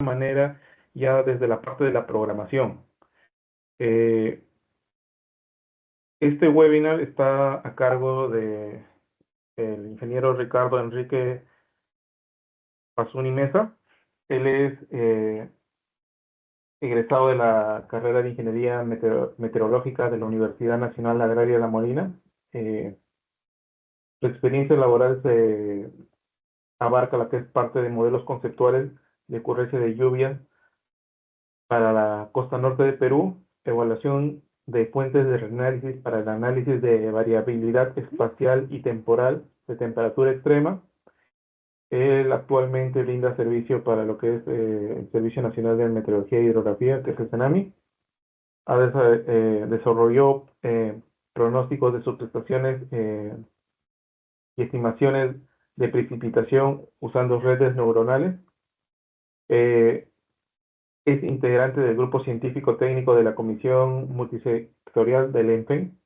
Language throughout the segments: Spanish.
manera ya desde la parte de la programación. Este webinar está a cargo de el ingeniero Ricardo Enrique Pasuni Mesa. Él es egresado de la carrera de Ingeniería Meteorológica de la Universidad Nacional Agraria La Molina. Su experiencia laboral se abarca la que es parte de modelos conceptuales de ocurrencia de lluvias para la costa norte de Perú, evaluación de fuentes de análisis para el análisis de variabilidad espacial y temporal de temperatura extrema. Él actualmente brinda servicio para lo que es el Servicio Nacional de Meteorología y Hidrografía, que es el CENAMI. Desarrolló pronósticos de subestaciones y estimaciones de precipitación usando redes neuronales. Es integrante del grupo científico técnico de la Comisión Multisectorial del ENFEN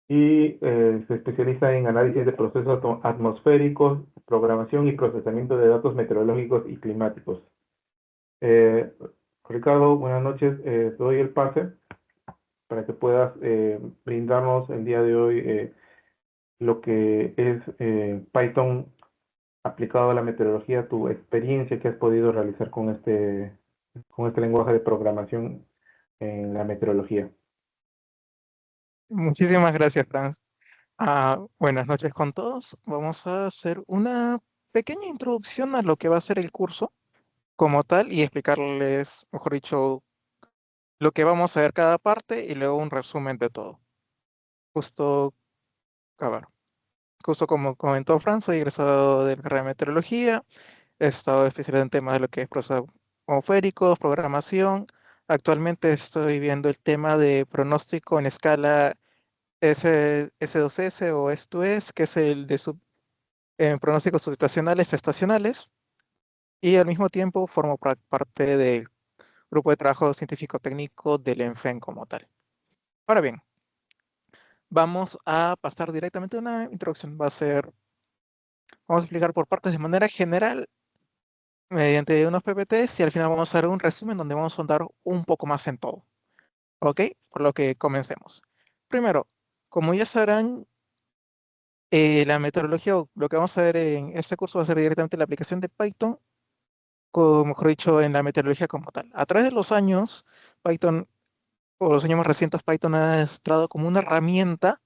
y se especializa en análisis de procesos atmosféricos, programación y procesamiento de datos meteorológicos y climáticos. Ricardo, buenas noches. Te doy el pase para que puedas brindarnos el día de hoy lo que es Python aplicado a la meteorología, tu experiencia que has podido realizar con este lenguaje de programación en la meteorología. Muchísimas gracias, Franz. Buenas noches con todos. Vamos a hacer una pequeña introducción a lo que va a ser el curso como tal y explicarles, mejor dicho, lo que vamos a ver cada parte y luego un resumen de todo. Justo, a ver, justo como comentó Franz, soy egresado de la carrera de meteorología, he estado especializado en temas de lo que es procesos atmosféricos, programación. Actualmente estoy viendo el tema de pronóstico en escala S2S o S2S, que es el de pronósticos subestacionales estacionales, y al mismo tiempo formo parte del grupo de trabajo científico-técnico del ENFEN como tal. Ahora bien, vamos a pasar directamente a una introducción. Vamos a explicar por partes de manera general mediante unos PPTs y al final vamos a dar un resumen donde vamos a andar un poco más en todo. ¿Ok? Por lo que comencemos. Primero, como ya sabrán, la metodología, o lo que vamos a ver en este curso va a ser directamente la aplicación de Python, como mejor dicho, en la metodología como tal. A través de los años, Python, o los años más recientes, Python ha estado como una herramienta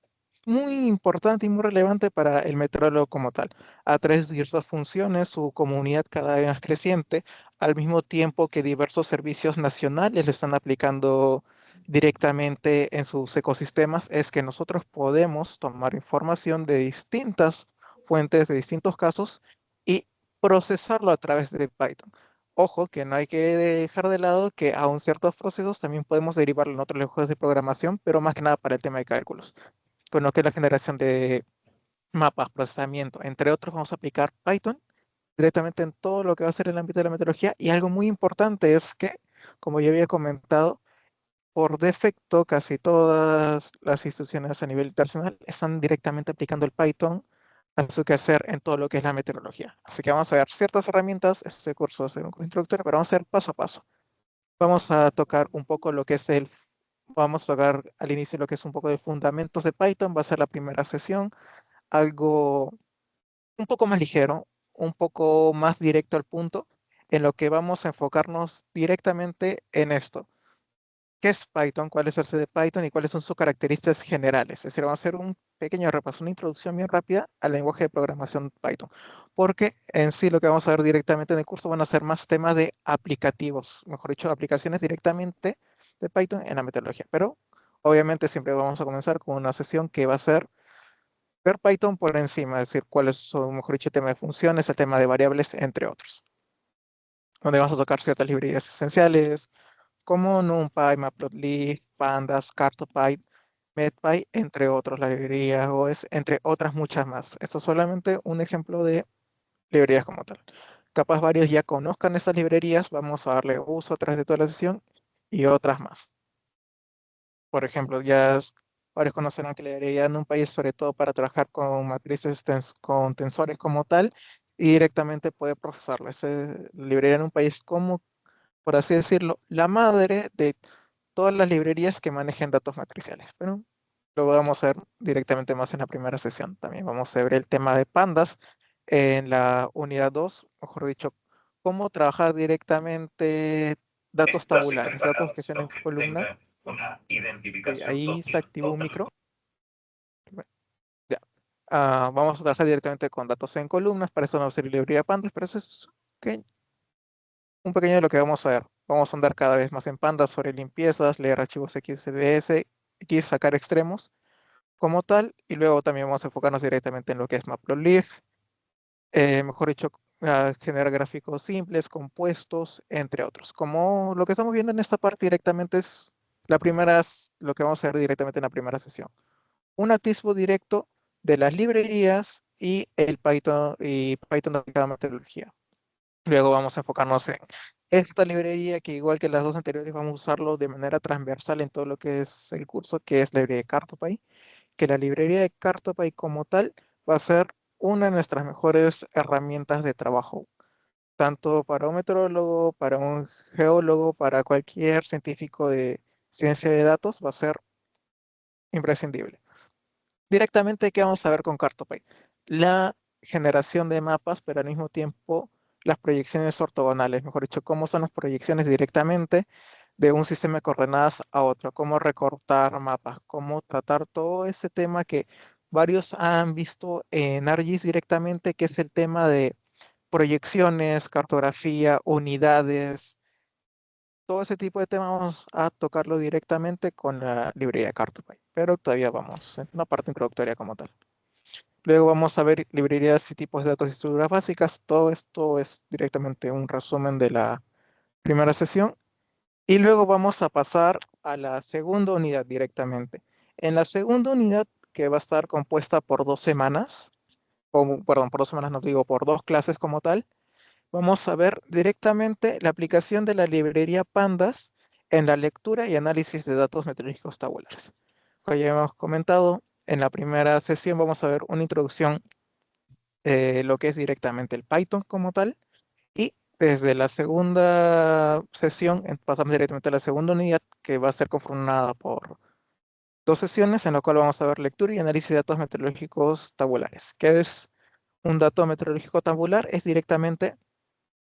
muy importante y muy relevante para el meteorólogo como tal. A través de diversas funciones, su comunidad cada vez más creciente, al mismo tiempo que diversos servicios nacionales lo están aplicando directamente en sus ecosistemas, es que nosotros podemos tomar información de distintas fuentes, de distintos casos, y procesarlo a través de Python. Ojo, que no hay que dejar de lado que aún ciertos procesos también podemos derivarlo en otros lenguajes de programación, pero más que nada para el tema de cálculos, con lo que es la generación de mapas, procesamiento, entre otros. Vamos a aplicar Python directamente en todo lo que va a ser el ámbito de la metodología. Y algo muy importante es que, como ya había comentado, por defecto casi todas las instituciones a nivel internacional están directamente aplicando el Python a su quehacer en todo lo que es la meteorología. Así que vamos a ver ciertas herramientas. Este curso va a ser un curso introductorio, pero vamos a ver paso a paso. Vamos a tocar un poco lo que es vamos a tocar al inicio lo que es un poco de fundamentos de Python. Va a ser la primera sesión, algo un poco más ligero, un poco más directo al punto, en lo que vamos a enfocarnos directamente en esto. ¿Qué es Python? ¿Cuál es el C de Python? ¿Y cuáles son sus características generales? Es decir, vamos a hacer un pequeño repaso, una introducción bien rápida al lenguaje de programación Python. Porque en sí lo que vamos a ver directamente en el curso van a ser más temas de aplicativos, mejor dicho, aplicaciones directamente de Python en la metodología. Pero obviamente siempre vamos a comenzar con una sesión que va a ser ver Python por encima, es decir, cuáles son, mejor dicho, el tema de funciones, el tema de variables, entre otros. Donde vamos a tocar ciertas librerías esenciales, como NumPy, Matplotlib, Pandas, Cartopy, MedPy, entre otros, la librería OS, entre otras muchas más. Esto es solamente un ejemplo de librerías como tal. Capaz varios ya conozcan estas librerías, vamos a darle uso a través de toda la sesión y otras más. Por ejemplo, varios conocerán que la librería NumPy es sobre todo para trabajar con matrices, con tensores como tal, y directamente puede procesarlo. Esa librería en un país como, por así decirlo, la madre de todas las librerías que manejen datos matriciales. Pero lo vamos a ver directamente más en la primera sesión. También vamos a ver el tema de pandas en la unidad 2, mejor dicho, cómo trabajar directamente datos Estas tabulares, datos que encargadas estén en columna. tengan una Oye, identificación ahí se activó un total. micro. Ya. Vamos a trabajar directamente con datos en columnas, para eso no ser librería pandas, pero eso es un pequeño de lo que vamos a ver. Vamos a andar cada vez más en pandas sobre limpiezas, leer archivos XDS, X, sacar extremos como tal, y luego también vamos a enfocarnos directamente en lo que es Matplotlib, mejor dicho, generar gráficos simples, compuestos, entre otros. Como lo que estamos viendo en esta parte directamente es lo que vamos a ver directamente en la primera sesión. Un atisbo directo de las librerías y el Python de cada metodología. Luego vamos a enfocarnos en esta librería que igual que las dos anteriores vamos a usarlo de manera transversal en todo lo que es el curso, que es la librería de Cartopy, que la librería de Cartopy como tal va a ser una de nuestras mejores herramientas de trabajo, tanto para un meteorólogo, para un geólogo, para cualquier científico de ciencia de datos, va a ser imprescindible. Directamente, ¿qué vamos a ver con Cartopy? La generación de mapas, pero al mismo tiempo las proyecciones ortogonales, mejor dicho, cómo son las proyecciones directamente de un sistema de coordenadas a otro, cómo recortar mapas, cómo tratar todo ese tema que varios han visto en ArcGIS directamente, que es el tema de proyecciones, cartografía, unidades, todo ese tipo de temas vamos a tocarlo directamente con la librería de Cartopy, pero todavía vamos en una parte introductoria como tal. Luego vamos a ver librerías y tipos de datos y estructuras básicas. Todo esto es directamente un resumen de la primera sesión. Y luego vamos a pasar a la segunda unidad directamente. En la segunda unidad, que va a estar compuesta por 2 semanas, o perdón, por 2 semanas no digo, por 2 clases como tal, vamos a ver directamente la aplicación de la librería Pandas en la lectura y análisis de datos meteorológicos tabulares. Como ya hemos comentado, en la primera sesión vamos a ver una introducción, lo que es directamente el Python como tal, y desde la segunda sesión pasamos directamente a la segunda unidad, que va a ser conformada por 2 sesiones, en la cual vamos a ver lectura y análisis de datos meteorológicos tabulares. ¿Qué es un dato meteorológico tabular? Es directamente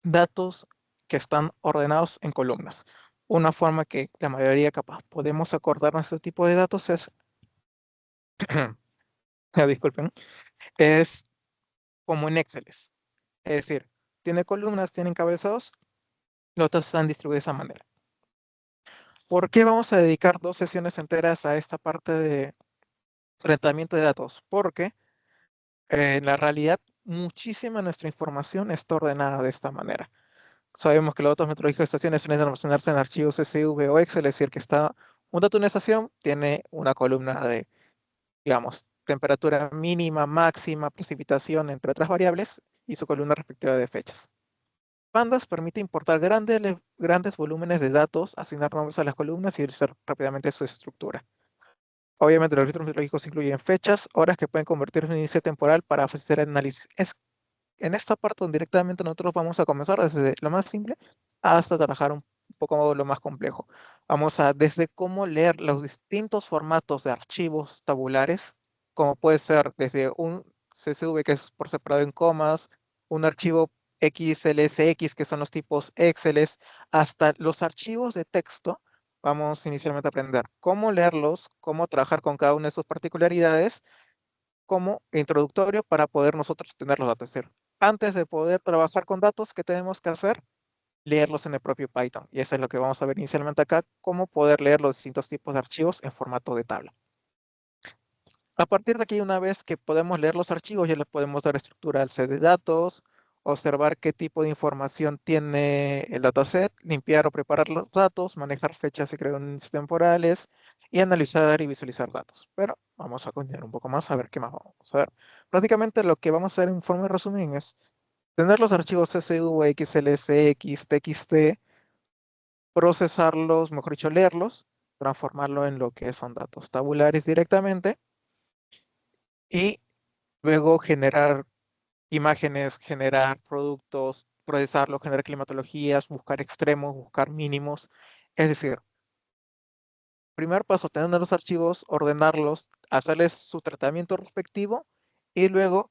datos que están ordenados en columnas. Una forma que la mayoría capaz podemos acordarnos de este tipo de datos es, disculpen, es como en Excel. Es decir, tiene columnas, tiene encabezados, los datos están distribuidos de esa manera. ¿Por qué vamos a dedicar 2 sesiones enteras a esta parte de tratamiento de datos? Porque en la realidad muchísima de nuestra información está ordenada de esta manera. Sabemos que los datos meteorológicos de estaciones suelen almacenarse en archivos CSV o Excel, es decir, que está un dato de una estación, tiene una columna de, digamos, temperatura mínima, máxima, precipitación, entre otras variables, y su columna respectiva de fechas. Pandas permite importar grandes volúmenes de datos, asignar nombres a las columnas y utilizar rápidamente su estructura. Obviamente, los registros meteorológicos incluyen fechas, horas que pueden convertirse en índice temporal para ofrecer análisis. Es en esta parte donde directamente nosotros vamos a comenzar desde lo más simple hasta trabajar un poco lo más complejo. Vamos a desde cómo leer los distintos formatos de archivos tabulares, como puede ser desde un CSV que es por separado en comas, un archivo XLSX que son los tipos Excel, hasta los archivos de texto. Vamos inicialmente a aprender cómo leerlos, cómo trabajar con cada una de sus particularidades como introductorio para poder nosotros tener los datos. Es decir, antes de poder trabajar con datos, ¿qué tenemos que hacer? Leerlos en el propio Python. Y eso es lo que vamos a ver inicialmente acá, cómo poder leer los distintos tipos de archivos en formato de tabla. A partir de aquí, una vez que podemos leer los archivos, ya le podemos dar estructura al set de datos, observar qué tipo de información tiene el dataset, limpiar o preparar los datos, manejar fechas y crear índices temporales, y analizar y visualizar datos. Pero vamos a continuar un poco más a ver qué más vamos a ver. Prácticamente lo que vamos a hacer en forma de resumen es tener los archivos CSV, XLSX, TXT, procesarlos, mejor dicho, leerlos, transformarlo en lo que son datos tabulares directamente y luego generar imágenes, generar productos, procesarlos, generar climatologías, buscar extremos, buscar mínimos. Es decir, primer paso, tener los archivos, ordenarlos, hacerles su tratamiento respectivo y luego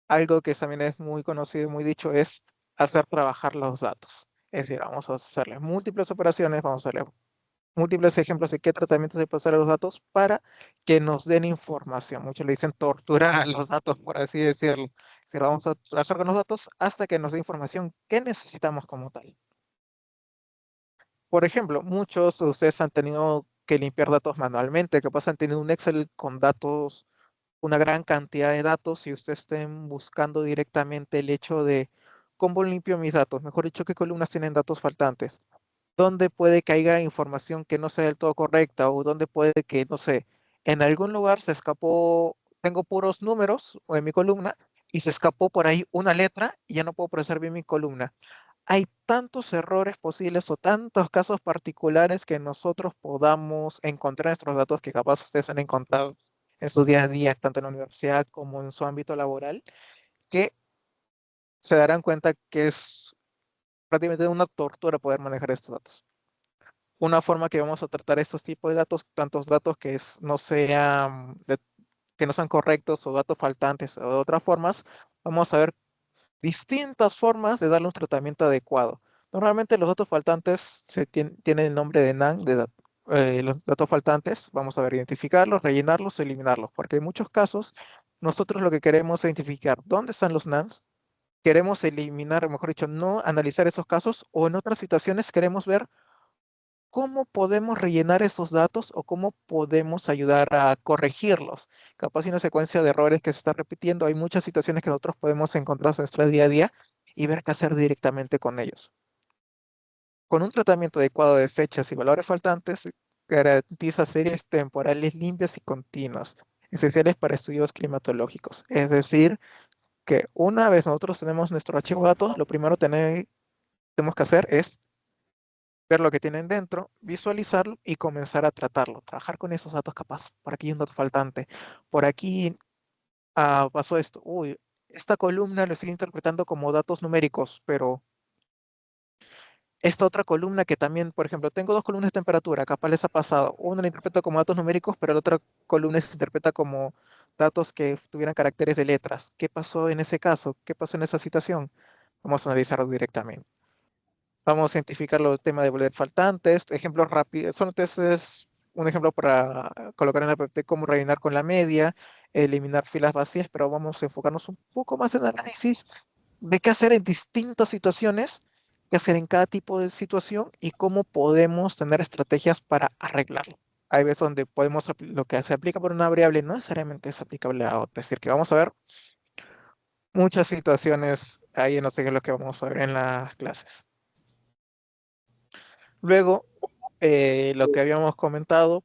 algo que también es muy conocido y muy dicho es hacer trabajar los datos. Es decir, vamos a hacerle múltiples operaciones, vamos a hacerle múltiples ejemplos de qué tratamiento se puede hacer a los datos para que nos den información. Muchos le dicen torturar a los datos, por así decirlo. Es decir, vamos a trabajar con los datos hasta que nos dé información que necesitamos como tal. Por ejemplo, muchos de ustedes han tenido que limpiar datos manualmente, capaz han tenido un Excel con datos, una gran cantidad de datos y ustedes estén buscando directamente el hecho de cómo limpio mis datos, mejor dicho, qué columnas tienen datos faltantes, dónde puede que haya información que no sea del todo correcta o dónde puede que, no sé, en algún lugar se escapó, tengo puros números o en mi columna y se escapó por ahí una letra y ya no puedo procesar bien mi columna. Hay tantos errores posibles o tantos casos particulares que nosotros podamos encontrar en nuestros datos que capaz ustedes han encontrado en su día a día, tanto en la universidad como en su ámbito laboral, que se darán cuenta que es prácticamente una tortura poder manejar estos datos. Una forma que vamos a tratar estos tipos de datos, tantos datos que no sean, que no sean correctos o datos faltantes o de otras formas, vamos a ver distintas formas de darle un tratamiento adecuado. Normalmente los datos faltantes tienen el nombre de NaN, los datos faltantes, vamos a ver, identificarlos, rellenarlos o eliminarlos, porque en muchos casos nosotros lo que queremos es identificar dónde están los NaNs, queremos eliminar, mejor dicho, no analizar esos casos, o en otras situaciones queremos ver cómo podemos rellenar esos datos o cómo podemos ayudar a corregirlos. Capaz hay una secuencia de errores que se está repitiendo, hay muchas situaciones que nosotros podemos encontrar en nuestro día a día y ver qué hacer directamente con ellos. Con un tratamiento adecuado de fechas y valores faltantes, garantiza series temporales limpias y continuas, esenciales para estudios climatológicos. Es decir, que una vez nosotros tenemos nuestro archivo de datos, lo primero que tenemos que hacer es ver lo que tienen dentro, visualizarlo y comenzar a tratarlo, trabajar con esos datos capaz. Por aquí hay un dato faltante, por aquí pasó esto. Uy, esta columna lo estoy interpretando como datos numéricos, pero esta otra columna que también, por ejemplo, tengo dos columnas de temperatura, capaz les ha pasado. Una la interpreto como datos numéricos, pero la otra columna se interpreta como datos que tuvieran caracteres de letras. ¿Qué pasó en ese caso? ¿Qué pasó en esa situación? Vamos a analizarlo directamente. Vamos a identificar los temas de boletos faltantes, ejemplos rápidos. Son es un ejemplo para colocar en la PPT cómo rellenar con la media, eliminar filas vacías, pero vamos a enfocarnos un poco más en el análisis de qué hacer en distintas situaciones, qué hacer en cada tipo de situación y cómo podemos tener estrategias para arreglarlo. Hay veces donde lo que se aplica por una variable no necesariamente es aplicable a otra. Es decir, que vamos a ver muchas situaciones ahí en los ejemplos que vamos a ver en las clases. Luego, lo que habíamos comentado,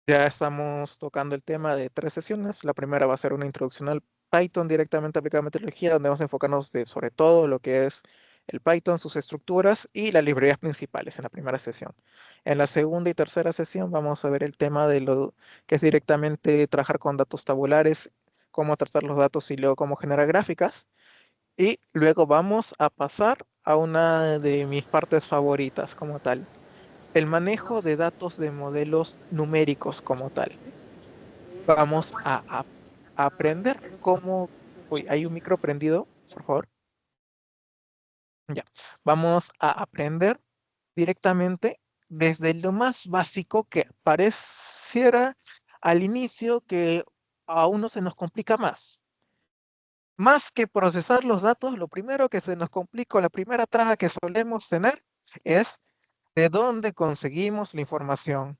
ya estamos tocando el tema de tres sesiones. La primera va a ser una introducción al Python directamente aplicada a metodología, donde vamos a enfocarnos sobre todo lo que es el Python, sus estructuras y las librerías principales en la primera sesión. En la segunda y tercera sesión vamos a ver el tema de lo que es directamente trabajar con datos tabulares, cómo tratar los datos y luego cómo generar gráficas. Y luego vamos a pasar a una de mis partes favoritas como tal, el manejo de datos de modelos numéricos como tal. Vamos a aprender cómo... Uy, hay un micro prendido, por favor. Ya. Vamos a aprender directamente desde lo más básico que pareciera al inicio que a uno se nos complica más. Más que procesar los datos, lo primero que se nos complica, la primera traba que solemos tener es de dónde conseguimos la información.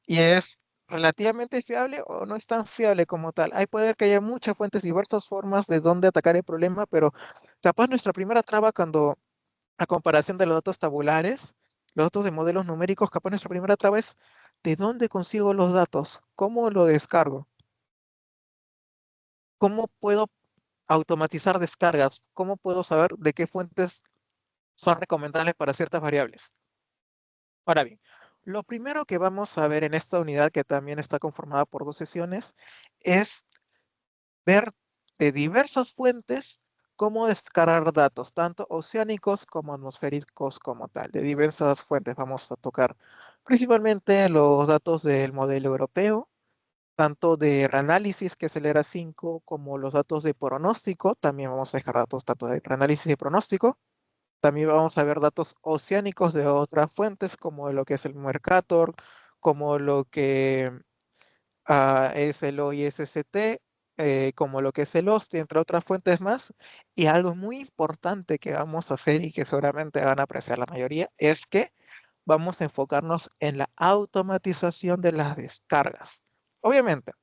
Y es relativamente fiable o no es tan fiable como tal. Hay puede que haya muchas fuentes, diversas formas de dónde atacar el problema, pero capaz nuestra primera traba cuando, a comparación de los datos tabulares, los datos de modelos numéricos, capaz nuestra primera traba es ¿de dónde consigo los datos? ¿Cómo lo descargo? ¿Cómo puedo automatizar descargas? ¿Cómo puedo saber de qué fuentes son recomendables para ciertas variables? Ahora bien, lo primero que vamos a ver en esta unidad, que también está conformada por dos sesiones, es ver de diversas fuentes cómo descargar datos, tanto oceánicos como atmosféricos como tal. De diversas fuentes vamos a tocar principalmente los datos del modelo europeo, tanto de reanálisis, que es el ERA 5, como los datos de pronóstico. También vamos a descargar datos de reanálisis y pronóstico. También vamos a ver datos oceánicos de otras fuentes, como lo que es el Mercator, como lo que es el OISCT, como lo que es el OST, entre otras fuentes más. Y algo muy importante que vamos a hacer y que seguramente van a apreciar la mayoría es que vamos a enfocarnos en la automatización de las descargas. Obviamente,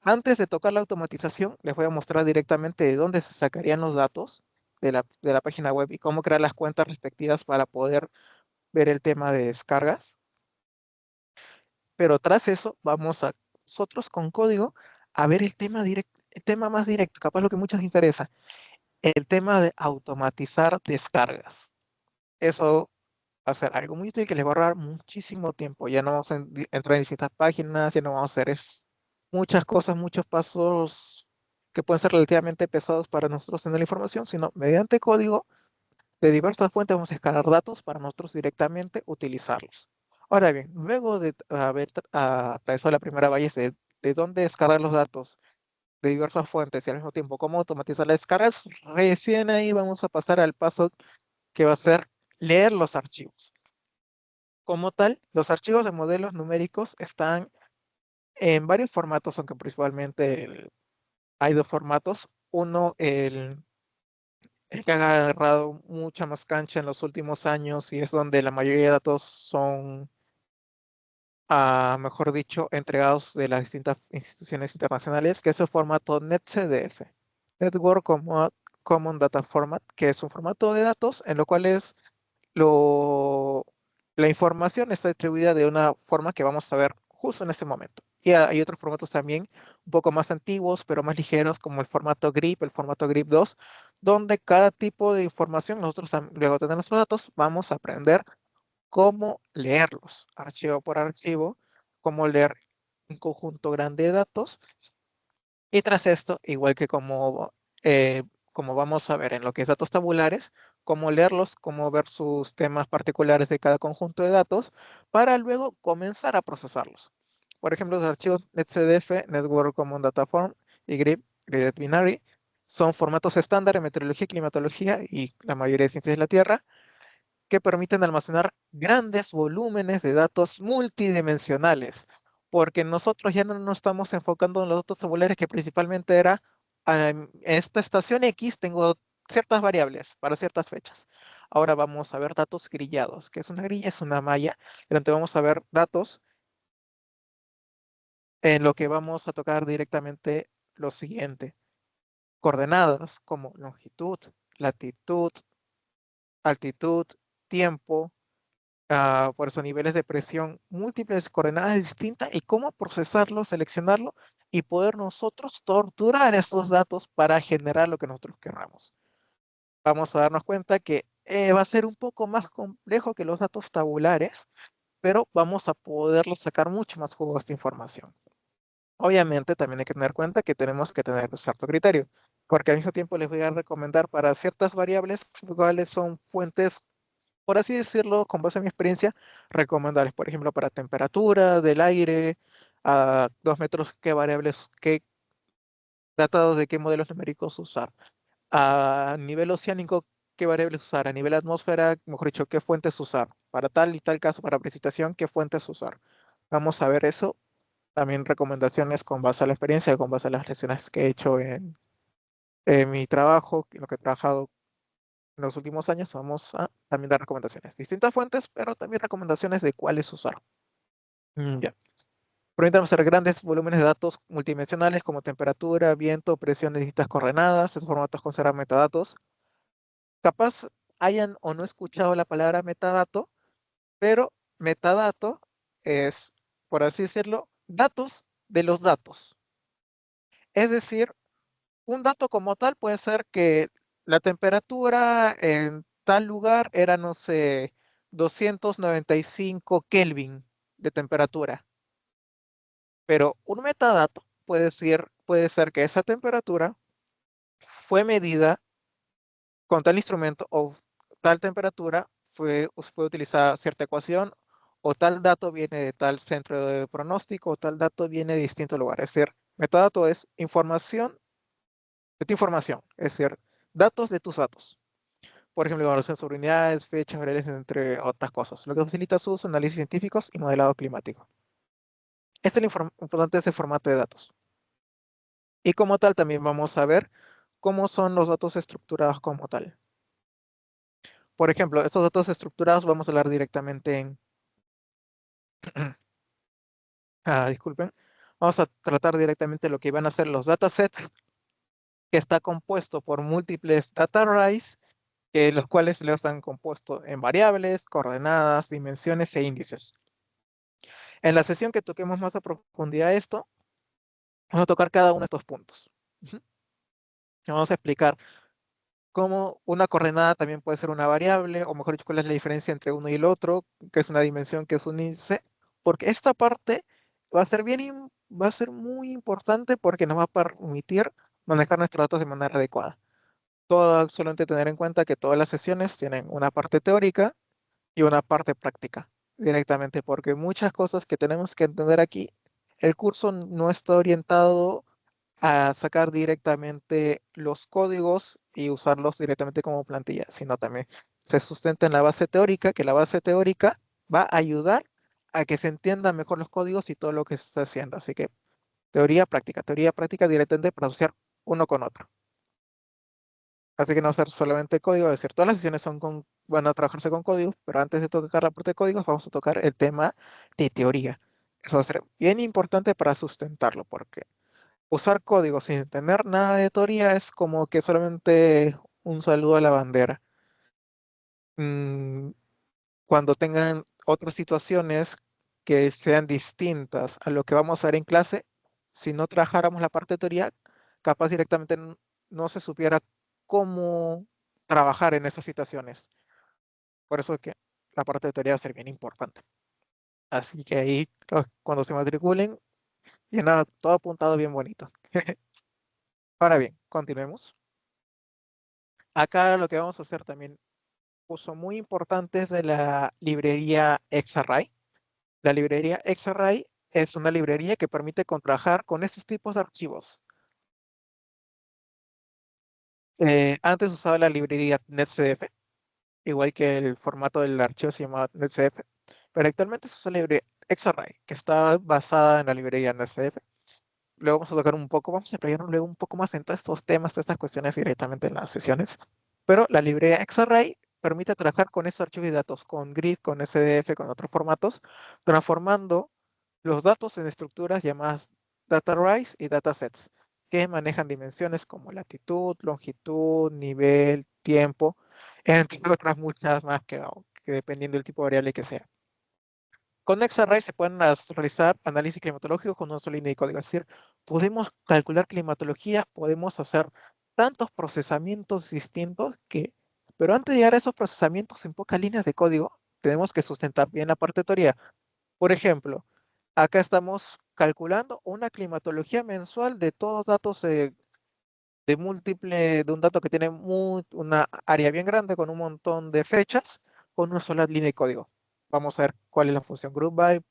antes de tocar la automatización, les voy a mostrar directamente de dónde se sacarían los datos de la página web y cómo crear las cuentas respectivas para poder ver el tema de descargas. Pero tras eso, vamos a nosotros con código a ver el tema más directo, capaz lo que muchos les interesa, el tema de automatizar descargas. Eso va a ser algo muy útil que les va a ahorrar muchísimo tiempo. Ya no vamos a entrar en distintas páginas, ya no vamos a hacer muchas cosas, muchos pasos que pueden ser relativamente pesados para nosotros tener la información, sino mediante código de diversas fuentes vamos a escalar datos para nosotros directamente utilizarlos. Ahora bien, luego de haber atravesado la primera valla de dónde descargar los datos de diversas fuentes y al mismo tiempo cómo automatizar las descargas, recién ahí vamos a pasar al paso que va a ser leer los archivos. Como tal, los archivos de modelos numéricos están en varios formatos, aunque principalmente hay dos formatos. Uno, el que ha agarrado mucha más cancha en los últimos años y es donde la mayoría de datos son, mejor dicho, entregados de las distintas instituciones internacionales, que es el formato NetCDF, Common Data Format, que es un formato de datos en lo cual lo, la información está distribuida de una forma que vamos a ver justo en este momento. Y hay otros formatos también un poco más antiguos, pero más ligeros, como el formato GRIP, el formato GRIP 2, donde cada tipo de información, nosotros luego de tener nuestros datos, vamos a aprender cómo leerlos, archivo por archivo, cómo leer un conjunto grande de datos. Y tras esto, igual que como vamos a ver en lo que es datos tabulares, cómo leerlos, cómo ver sus temas particulares de cada conjunto de datos, para luego comenzar a procesarlos. Por ejemplo, los archivos NetCDF, Network Common Data Form y GRIP, Graded Binary, son formatos estándar en meteorología y climatología y la mayoría de ciencias de la Tierra, que permiten almacenar grandes volúmenes de datos multidimensionales, porque nosotros ya no nos estamos enfocando en los datos tabulares, que principalmente era, en esta estación X tengo ciertas variables para ciertas fechas. Ahora vamos a ver datos grillados. ¿Qué es una grilla? Es una malla, donde vamos a ver datos en lo que vamos a tocar directamente lo siguiente. Coordenadas como longitud, latitud, altitud, tiempo, por eso niveles de presión, múltiples coordenadas distintas y cómo procesarlo, seleccionarlo y poder nosotros torturar esos datos para generar lo que nosotros queramos. Vamos a darnos cuenta que va a ser un poco más complejo que los datos tabulares, pero vamos a poderle sacar mucho más jugo a esta información. Obviamente también hay que tener cuenta que tenemos que tener un cierto criterio, porque al mismo tiempo les voy a recomendar para ciertas variables cuáles son fuentes, por así decirlo, con base en mi experiencia, recomendables. Por ejemplo, para temperatura del aire, a 2 metros, qué variables, qué datados de qué modelos numéricos usar. A nivel oceánico, qué variables usar. A nivel atmósfera, mejor dicho, qué fuentes usar. Para tal y tal caso, para precipitación, qué fuentes usar. Vamos a ver eso. También recomendaciones con base a la experiencia, con base a las lecciones que he hecho en mi trabajo, en lo que he trabajado en los últimos años. Vamos a también dar recomendaciones. Distintas fuentes, pero también recomendaciones de cuáles usar. Ya. Permiten hacer grandes volúmenes de datos multidimensionales como temperatura, viento, presión de distintas coordenadas. Estos formatos conservan metadatos. Capaz hayan o no escuchado la palabra metadato, pero metadato es, por así decirlo, datos de los datos. Es decir, un dato como tal puede ser que la temperatura en tal lugar era, no sé, 295 Kelvin de temperatura. Pero un metadato puede ser que esa temperatura fue medida con tal instrumento o tal temperatura, fue utilizada cierta ecuación, o tal dato viene de tal centro de pronóstico, o tal dato viene de distinto lugar. Es decir, metadato es información de tu información, es decir, datos de tus datos. Por ejemplo, evaluación sobre unidades, fechas, variables, entre otras cosas, lo que facilita sus análisis científicos y modelado climático. Este es lo importante de ese formato de datos. Y como tal, también vamos a ver cómo son los datos estructurados como tal. Por ejemplo, estos datos estructurados vamos a hablar directamente en... disculpen. Vamos a tratar directamente lo que van a ser los datasets, que está compuesto por múltiples data arrays, los cuales luego están compuestos en variables, coordenadas, dimensiones e índices. En la sesión que toquemos más a profundidad esto, vamos a tocar cada uno de estos puntos. Ujú. Vamos a explicar cómo una coordenada también puede ser una variable, o mejor dicho, cuál es la diferencia entre uno y el otro, qué es una dimensión, qué es un índice, porque esta parte va a ser va a ser muy importante porque nos va a permitir manejar nuestros datos de manera adecuada. Solamente tener en cuenta que todas las sesiones tienen una parte teórica y una parte práctica directamente, porque muchas cosas que tenemos que entender aquí, el curso no está orientado a sacar directamente los códigos y usarlos directamente como plantilla, sino también se sustenta en la base teórica, que la base teórica va a ayudar a que se entiendan mejor los códigos y todo lo que se está haciendo. Así que teoría práctica directamente para asociar uno con otro. Así que no va a ser solamente código, es decir, todas las sesiones van a trabajarse con códigos, pero antes de tocar la parte de códigos, vamos a tocar el tema de teoría. Eso va a ser bien importante para sustentarlo, porque usar código sin tener nada de teoría es como que solamente un saludo a la bandera. Mm, Cuando tengan otras situaciones que sean distintas a lo que vamos a ver en clase, si no trabajáramos la parte de teoría, capaz directamente no se supiera cómo trabajar en esas situaciones. Por eso es que la parte de teoría va a ser bien importante. Así que ahí, cuando se matriculen, ya nada, todo apuntado bien bonito. Ahora bien, continuemos. Acá lo que vamos a hacer también, uso muy importante es de la librería Xarray. La librería Xarray es una librería que permite trabajar con estos tipos de archivos. Antes usaba la librería NetCDF, igual que el formato del archivo se llama NetCDF, pero actualmente se usa la librería Xarray, que está basada en la librería NetCDF. Luego vamos a tocar un poco, vamos a explayarnos luego un poco más en todos estos temas, todas estas cuestiones directamente en las sesiones. Pero la librería Xarray permite trabajar con esos archivos de datos, con GRID, con SDF, con otros formatos, transformando los datos en estructuras llamadas data arrays y datasets, que manejan dimensiones como latitud, longitud, nivel, tiempo, entre otras muchas más que dependiendo del tipo de variable que sea. Con XArray se pueden realizar análisis climatológico con una sola línea de código. Es decir, podemos calcular climatología, podemos hacer tantos procesamientos distintos pero antes de llegar a esos procesamientos en pocas líneas de código, tenemos que sustentar bien la parte de teoría. Por ejemplo, acá estamos calculando una climatología mensual de todos datos de un dato que tiene una área bien grande con un montón de fechas, con una sola línea de código. Vamos a ver cuál es la función group by,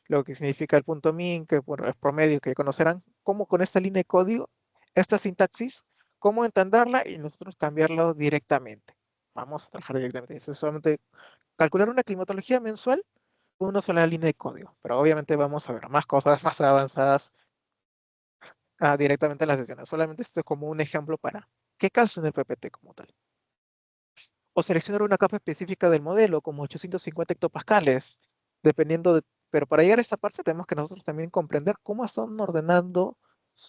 lo que significa el punto min, que por el promedio que conocerán, cómo con esta línea de código, esta sintaxis, cómo entenderla y nosotros cambiarlo directamente. Vamos a trabajar directamente. Eso es solamente calcular una climatología mensual con una sola línea de código. Pero obviamente vamos a ver más cosas más avanzadas directamente en las sesiones. Solamente esto es como un ejemplo para qué caso en el PPT como tal. O seleccionar una capa específica del modelo, como 850 hectopascales, pero para llegar a esta parte tenemos que nosotros también comprender cómo están ordenando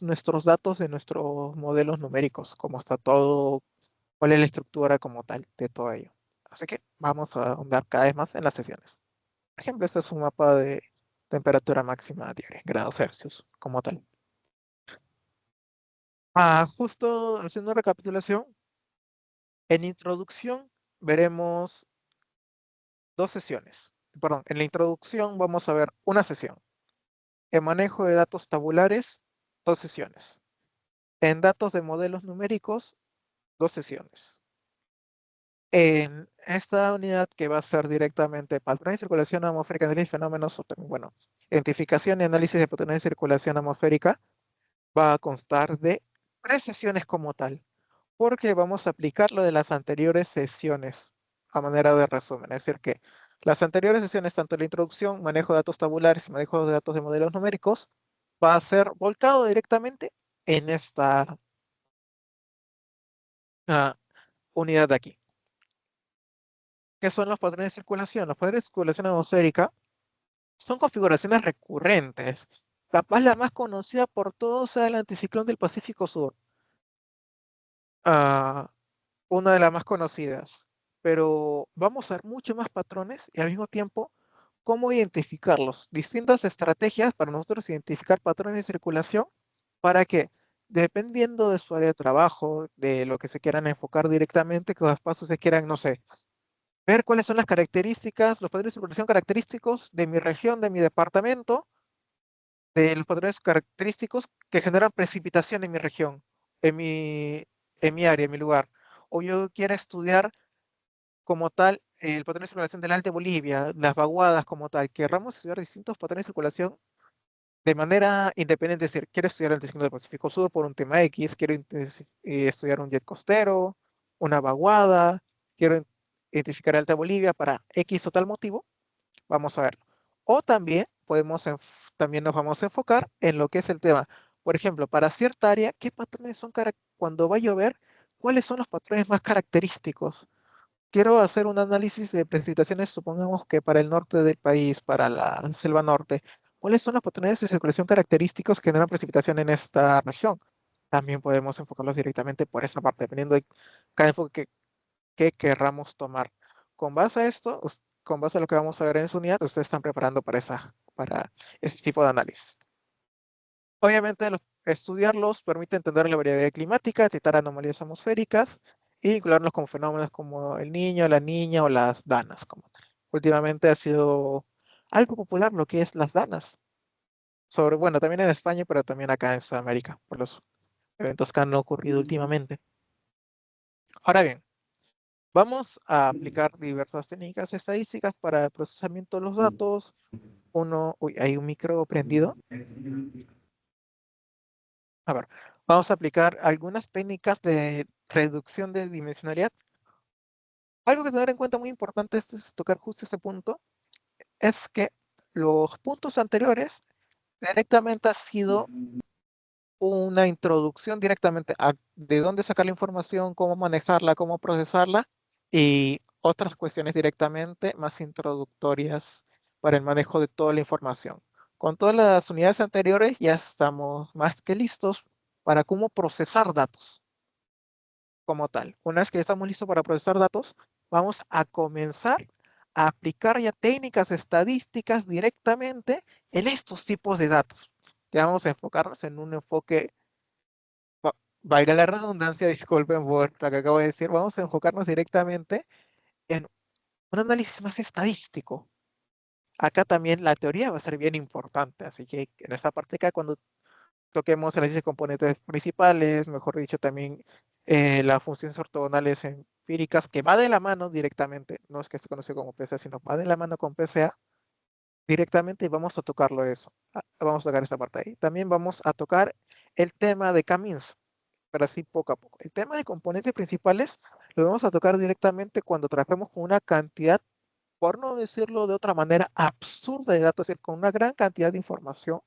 nuestros datos de nuestros modelos numéricos, cómo está todo, cuál es la estructura como tal de todo ello. Así que vamos a ahondar cada vez más en las sesiones. Por ejemplo, este es un mapa de temperatura máxima diaria, grados Celsius, como tal. Justo haciendo una recapitulación, en introducción veremos dos sesiones. Perdón, en la introducción vamos a ver una sesión. En manejo de datos tabulares, dos sesiones. En datos de modelos numéricos, 2 sesiones. En esta unidad que va a ser directamente patrones de circulación atmosférica, análisis de fenómenos, o también, bueno, identificación y análisis de patrones de circulación atmosférica, va a constar de 3 sesiones como tal, porque vamos a aplicar lo de las anteriores sesiones a manera de resumen. Es decir, que las anteriores sesiones, tanto la introducción, manejo de datos tabulares y manejo de datos de modelos numéricos, va a ser volcado directamente en esta ah, unidad de aquí. ¿Qué son los patrones de circulación? Los patrones de circulación atmosférica son configuraciones recurrentes. Capaz la más conocida por todos sea el anticiclón del Pacífico Sur. Ah, una de las más conocidas. Pero vamos a ver mucho más patrones y al mismo tiempo cómo identificarlos. Distintas estrategias para nosotros identificar patrones de circulación para que, dependiendo de su área de trabajo, de lo que se quieran enfocar directamente, que los pasos se quieran, no sé, ver cuáles son las características, los patrones de circulación característicos de mi región, de mi departamento, de los patrones característicos que generan precipitación en mi región, en mi, en mi área, en mi lugar. O yo quiero estudiar como tal el patrón de circulación del Alto de Bolivia, las vaguadas como tal. Querramos estudiar distintos patrones de circulación de manera independiente. Es decir, quiero estudiar el anticiclón del Pacífico Sur por un tema X, quiero estudiar un jet costero, una vaguada, quiero identificar el Alta Bolivia para X o tal motivo. Vamos a verlo. O también también nos vamos a enfocar en lo que es el tema. Por ejemplo, para cierta área, ¿qué patrones son cuando va a llover? ¿Cuáles son los patrones más característicos? Quiero hacer un análisis de precipitaciones, supongamos que para el norte del país, para la selva norte. ¿Cuáles son los patrones de circulación característicos que generan precipitación en esta región? También podemos enfocarlos directamente por esa parte, dependiendo de cada enfoque que querramos tomar. Con base a esto, con base a lo que vamos a ver en esa unidad, ustedes están preparando para ese tipo de análisis. Obviamente, estudiarlos permite entender la variabilidad climática, detectar anomalías atmosféricas y vincularlos con fenómenos como el niño, la niña o las danas como tal. Últimamente ha sido algo popular lo que es las danas. Bueno, también en España, pero también acá en Sudamérica, por los eventos que han ocurrido últimamente. Ahora bien, vamos a aplicar diversas técnicas estadísticas para el procesamiento de los datos. Uy, hay un micro prendido. A ver, vamos a aplicar algunas técnicas de reducción de dimensionalidad. Algo que tener en cuenta muy importante es tocar justo este punto, es que los puntos anteriores directamente ha sido una introducción directamente a de dónde sacar la información, cómo manejarla, cómo procesarla y otras cuestiones directamente más introductorias para el manejo de toda la información. Con todas las unidades anteriores ya estamos más que listos para cómo procesar datos como tal. Una vez que estamos listos para procesar datos, vamos a comenzar a aplicar ya técnicas estadísticas directamente en estos tipos de datos. Ya vamos a enfocarnos en un enfoque, valga la redundancia, disculpen por lo que acabo de decir, vamos a enfocarnos directamente en un análisis más estadístico. Acá también la teoría va a ser bien importante, así que en esta parte acá, cuando toquemos análisis de componentes principales, mejor dicho, también las funciones ortogonales empíricas, que va de la mano directamente, no es que se conoce como PCA, sino va de la mano con PCA directamente y vamos a tocarlo eso. Vamos a tocar esta parte ahí. También vamos a tocar el tema de caminos, pero así poco a poco. El tema de componentes principales lo vamos a tocar directamente cuando trabajemos con una cantidad, por no decirlo de otra manera, absurda de datos, es decir, con una gran cantidad de información.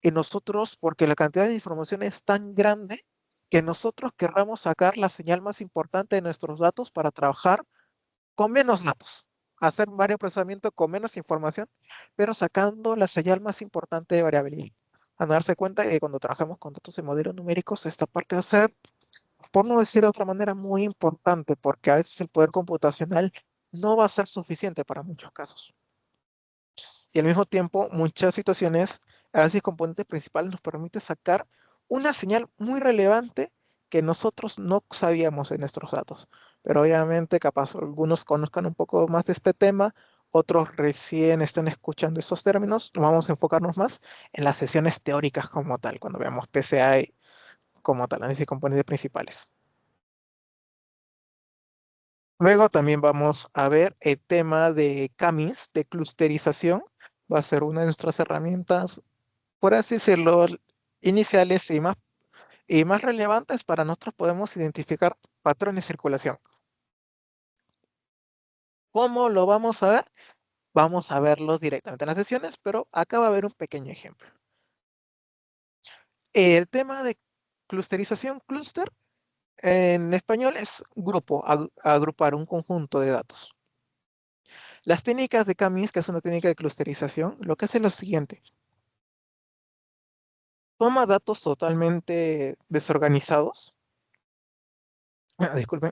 Y nosotros, porque la cantidad de información es tan grande, que nosotros querramos sacar la señal más importante de nuestros datos para trabajar con menos datos, hacer varios procesamientos con menos información, pero sacando la señal más importante de variabilidad. A darse cuenta que cuando trabajamos con datos en modelos numéricos, esta parte va a ser, por no decir de otra manera, muy importante, porque a veces el poder computacional no va a ser suficiente para muchos casos. Y al mismo tiempo, muchas situaciones, a veces componentes principales nos permite sacar una señal muy relevante que nosotros no sabíamos en nuestros datos. Pero obviamente, capaz algunos conozcan un poco más de este tema, otros recién están escuchando esos términos. Vamos a enfocarnos más en las sesiones teóricas como tal, cuando veamos PCA como tal, análisis de componentes principales. Luego también vamos a ver el tema de CAMIS, de clusterización. Va a ser una de nuestras herramientas, por así decirlo, iniciales y más relevantes para nosotros podemos identificar patrones de circulación. ¿Cómo lo vamos a ver? Vamos a verlos directamente en las sesiones, pero acá va a haber un pequeño ejemplo. El tema de clusterización, clúster, en español es grupo, agrupar un conjunto de datos. Las técnicas de CAMIS, que es una técnica de clusterización, lo que hace es lo siguiente. Toma datos totalmente desorganizados, disculpen,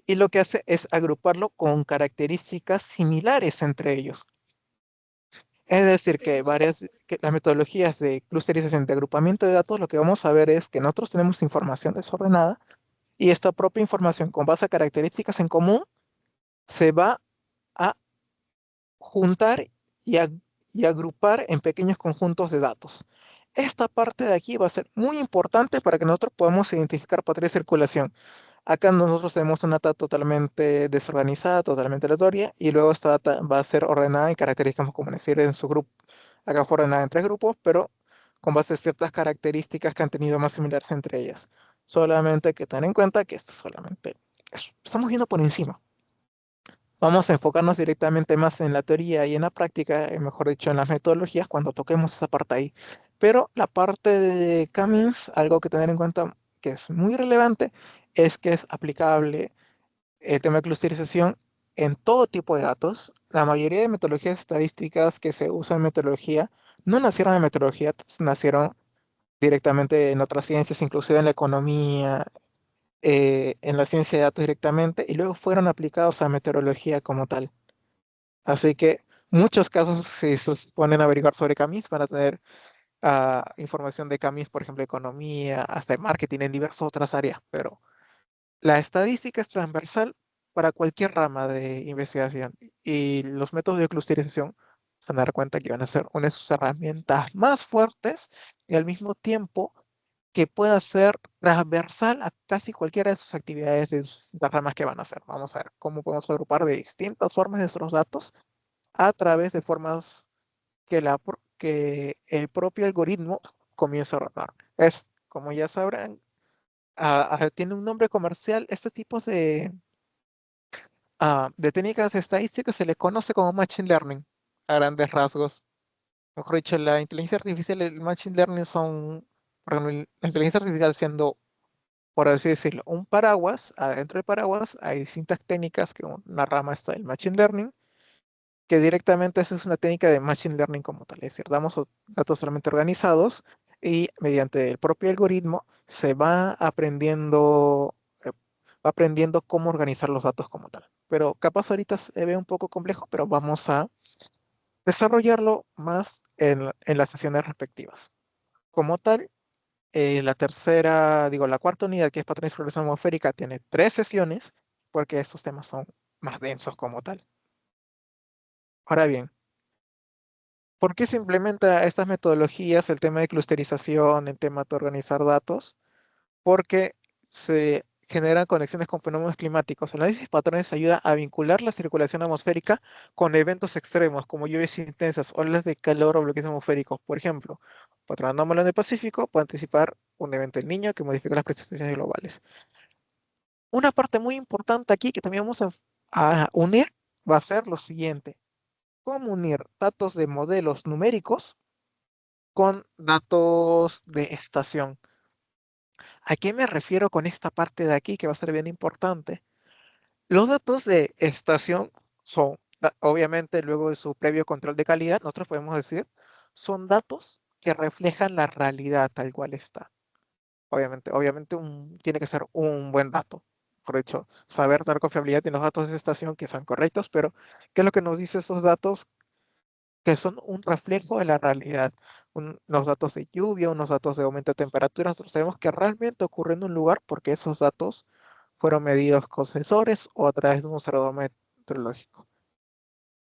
y lo que hace es agruparlo con características similares entre ellos. Es decir, que las metodologías de clusterización de agrupamiento de datos, lo que vamos a ver es que nosotros tenemos información desordenada y esta propia información con base a características en común se va a juntar y, y agrupar en pequeños conjuntos de datos. Esta parte de aquí va a ser muy importante para que nosotros podamos identificar patrones de circulación. Acá nosotros tenemos una data totalmente desorganizada, totalmente aleatoria, y luego esta data va a ser ordenada en características como decir en su grupo. Acá fue ordenada en tres grupos, pero con base a ciertas características que han tenido más similares entre ellas. Solamente hay que tener en cuenta que esto solamente estamos viendo por encima. Vamos a enfocarnos directamente más en la teoría y en la práctica, mejor dicho, en las metodologías cuando toquemos esa parte ahí. Pero la parte de Cummings, algo que tener en cuenta que es muy relevante, es que es aplicable el tema de clusterización en todo tipo de datos. La mayoría de metodologías estadísticas que se usan en metodología no nacieron en metodología, nacieron directamente en otras ciencias, inclusive en la economía, en la ciencia de datos directamente, y luego fueron aplicados a meteorología como tal. Así que muchos casos, si se ponen a averiguar sobre CAMIS, van a tener información de CAMIS, por ejemplo, economía, hasta el marketing en diversas otras áreas, pero la estadística es transversal para cualquier rama de investigación y los métodos de clusterización se van a dar cuenta que van a ser una de sus herramientas más fuertes y al mismo tiempo que pueda ser transversal a casi cualquiera de sus actividades de sus distintas ramas que van a hacer. Vamos a ver cómo podemos agrupar de distintas formas nuestros datos a través de formas que el propio algoritmo comienza a ordenar. Es, como ya sabrán, tiene un nombre comercial, este tipo de técnicas estadísticas se le conoce como Machine Learning, a grandes rasgos. Mejor dicho, la inteligencia artificial y el Machine Learning son, por ejemplo, la inteligencia artificial siendo, por así decirlo, un paraguas, adentro del paraguas hay distintas técnicas, que una rama está el Machine Learning, que directamente esa es una técnica de Machine Learning como tal, es decir, damos datos totalmente organizados y mediante el propio algoritmo se va aprendiendo cómo organizar los datos como tal. Pero capaz ahorita se ve un poco complejo, pero vamos a desarrollarlo más en las sesiones respectivas. Como tal, la cuarta unidad, que es patrones de exploración atmosférica, tiene 3 sesiones, porque estos temas son más densos como tal. Ahora bien, ¿por qué se implementa estas metodologías, el tema de clusterización, el tema de organizar datos? Porque se generan conexiones con fenómenos climáticos. El análisis de patrones ayuda a vincular la circulación atmosférica con eventos extremos como lluvias intensas, olas de calor o bloqueos atmosféricos. Por ejemplo, patrón anómalo en el Pacífico puede anticipar un evento del Niño que modifica las precipitaciones globales. Una parte muy importante aquí que también vamos a unir va a ser lo siguiente: cómo unir datos de modelos numéricos con datos de estación. ¿A qué me refiero con esta parte de aquí que va a ser bien importante? Los datos de estación son, obviamente, luego de su previo control de calidad, nosotros podemos decir, son datos que reflejan la realidad tal cual está. Obviamente tiene que ser un buen dato. Por hecho, saber dar confiabilidad en los datos de estación que son correctos, pero ¿qué es lo que nos dice esos datos? Que son un reflejo de la realidad. Unos datos de lluvia, unos datos de aumento de temperatura. Nosotros sabemos que realmente ocurre en un lugar porque esos datos fueron medidos con sensores o a través de un observador meteorológico.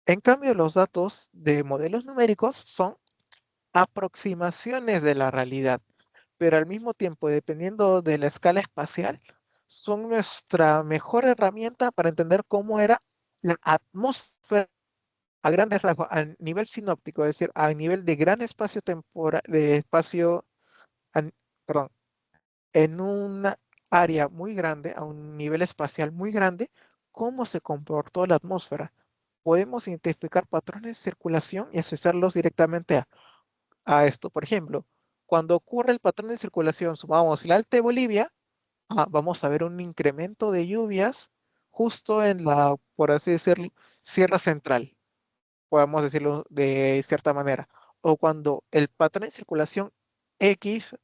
En cambio, los datos de modelos numéricos son aproximaciones de la realidad. pero al mismo tiempo, dependiendo de la escala espacial, son nuestra mejor herramienta para entender cómo era la atmósfera a grandes rasgos, a nivel sinóptico, es decir, a nivel de gran espacio temporal, de espacio, an- perdón, en una área muy grande, a un nivel espacial muy grande, cómo se comportó la atmósfera. Podemos identificar patrones de circulación y asociarlos directamente a esto. Por ejemplo, cuando ocurre el patrón de circulación, sumamos el Alto de Bolivia, vamos a ver un incremento de lluvias justo en la, por así decirlo, Sierra Central, podemos decirlo de cierta manera. O cuando el patrón de circulación X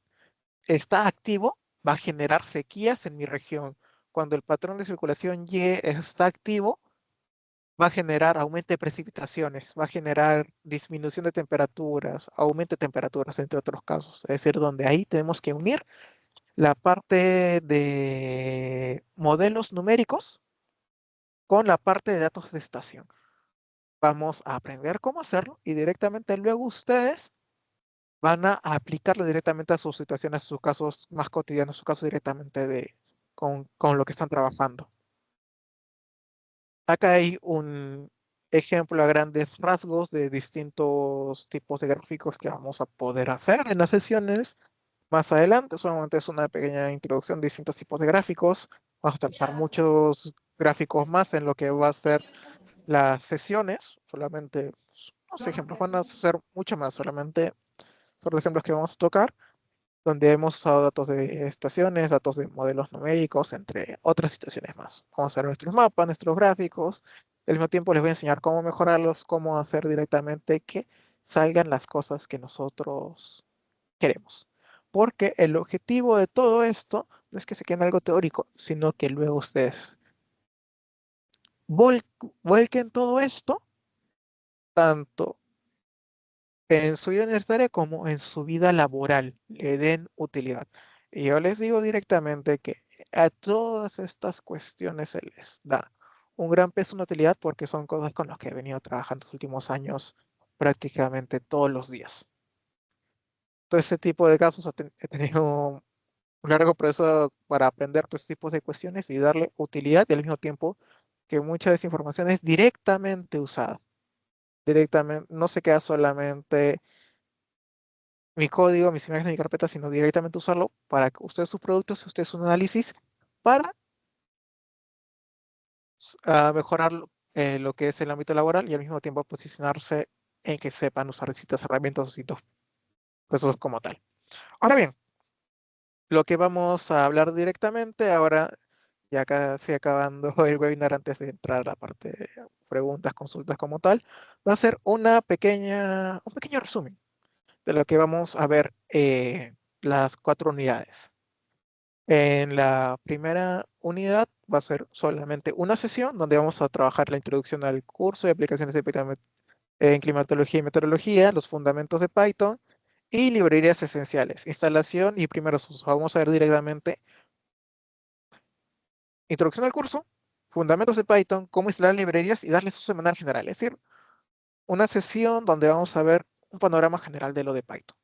está activo, va a generar sequías en mi región. Cuando el patrón de circulación Y está activo, va a generar aumento de precipitaciones, va a generar disminución de temperaturas, aumento de temperaturas, entre otros casos. Es decir, donde ahí tenemos que unir la parte de modelos numéricos con la parte de datos de estación. Vamos a aprender cómo hacerlo y directamente luego ustedes van a aplicarlo directamente a sus situaciones, a sus casos más cotidianos, sus casos directamente con lo que están trabajando. Acá hay un ejemplo a grandes rasgos de distintos tipos de gráficos que vamos a poder hacer en las sesiones más adelante. Solamente es una pequeña introducción de distintos tipos de gráficos. Vamos a trabajar muchos gráficos más en lo que va a ser las sesiones. Solamente unos ejemplos, van a ser mucho más, solamente son los ejemplos que vamos a tocar, donde hemos usado datos de estaciones, datos de modelos numéricos, entre otras situaciones más. Vamos a hacer nuestros mapas, nuestros gráficos. Al mismo tiempo les voy a enseñar cómo mejorarlos, cómo hacer directamente que salgan las cosas que nosotros queremos. Porque el objetivo de todo esto no es que se quede en algo teórico, sino que luego ustedes vol- vuelquen todo esto, tanto en su vida universitaria como en su vida laboral, le den utilidad. Y yo les digo directamente que a todas estas cuestiones se les da un gran peso en utilidad porque son cosas con las que he venido trabajando los últimos años prácticamente todos los días. Todo ese tipo de casos he tenido un largo proceso para aprender todos estos tipos de cuestiones y darle utilidad y al mismo tiempo que mucha de esa información es directamente usada. Directamente, no se queda solamente mi código, mis imágenes, mi carpeta, sino directamente usarlo para que ustedes sus productos, ustedes un análisis para mejorar lo que es el ámbito laboral y al mismo tiempo posicionarse en que sepan usar distintas herramientas o distintos procesos como tal. Ahora bien, lo que vamos a hablar directamente ahora, ya casi acabando el webinar antes de entrar a la parte de preguntas, consultas como tal, va a ser un pequeño resumen de lo que vamos a ver las 4 unidades. En la primera unidad va a ser solamente una sesión donde vamos a trabajar la introducción al curso de aplicaciones de Python en climatología y meteorología, los fundamentos de Python y librerías esenciales, instalación y primeros usos. Vamos a ver directamente introducción al curso, fundamentos de Python, cómo instalar librerías y darles uso de manera general. Es decir, una sesión donde vamos a ver un panorama general de lo de Python.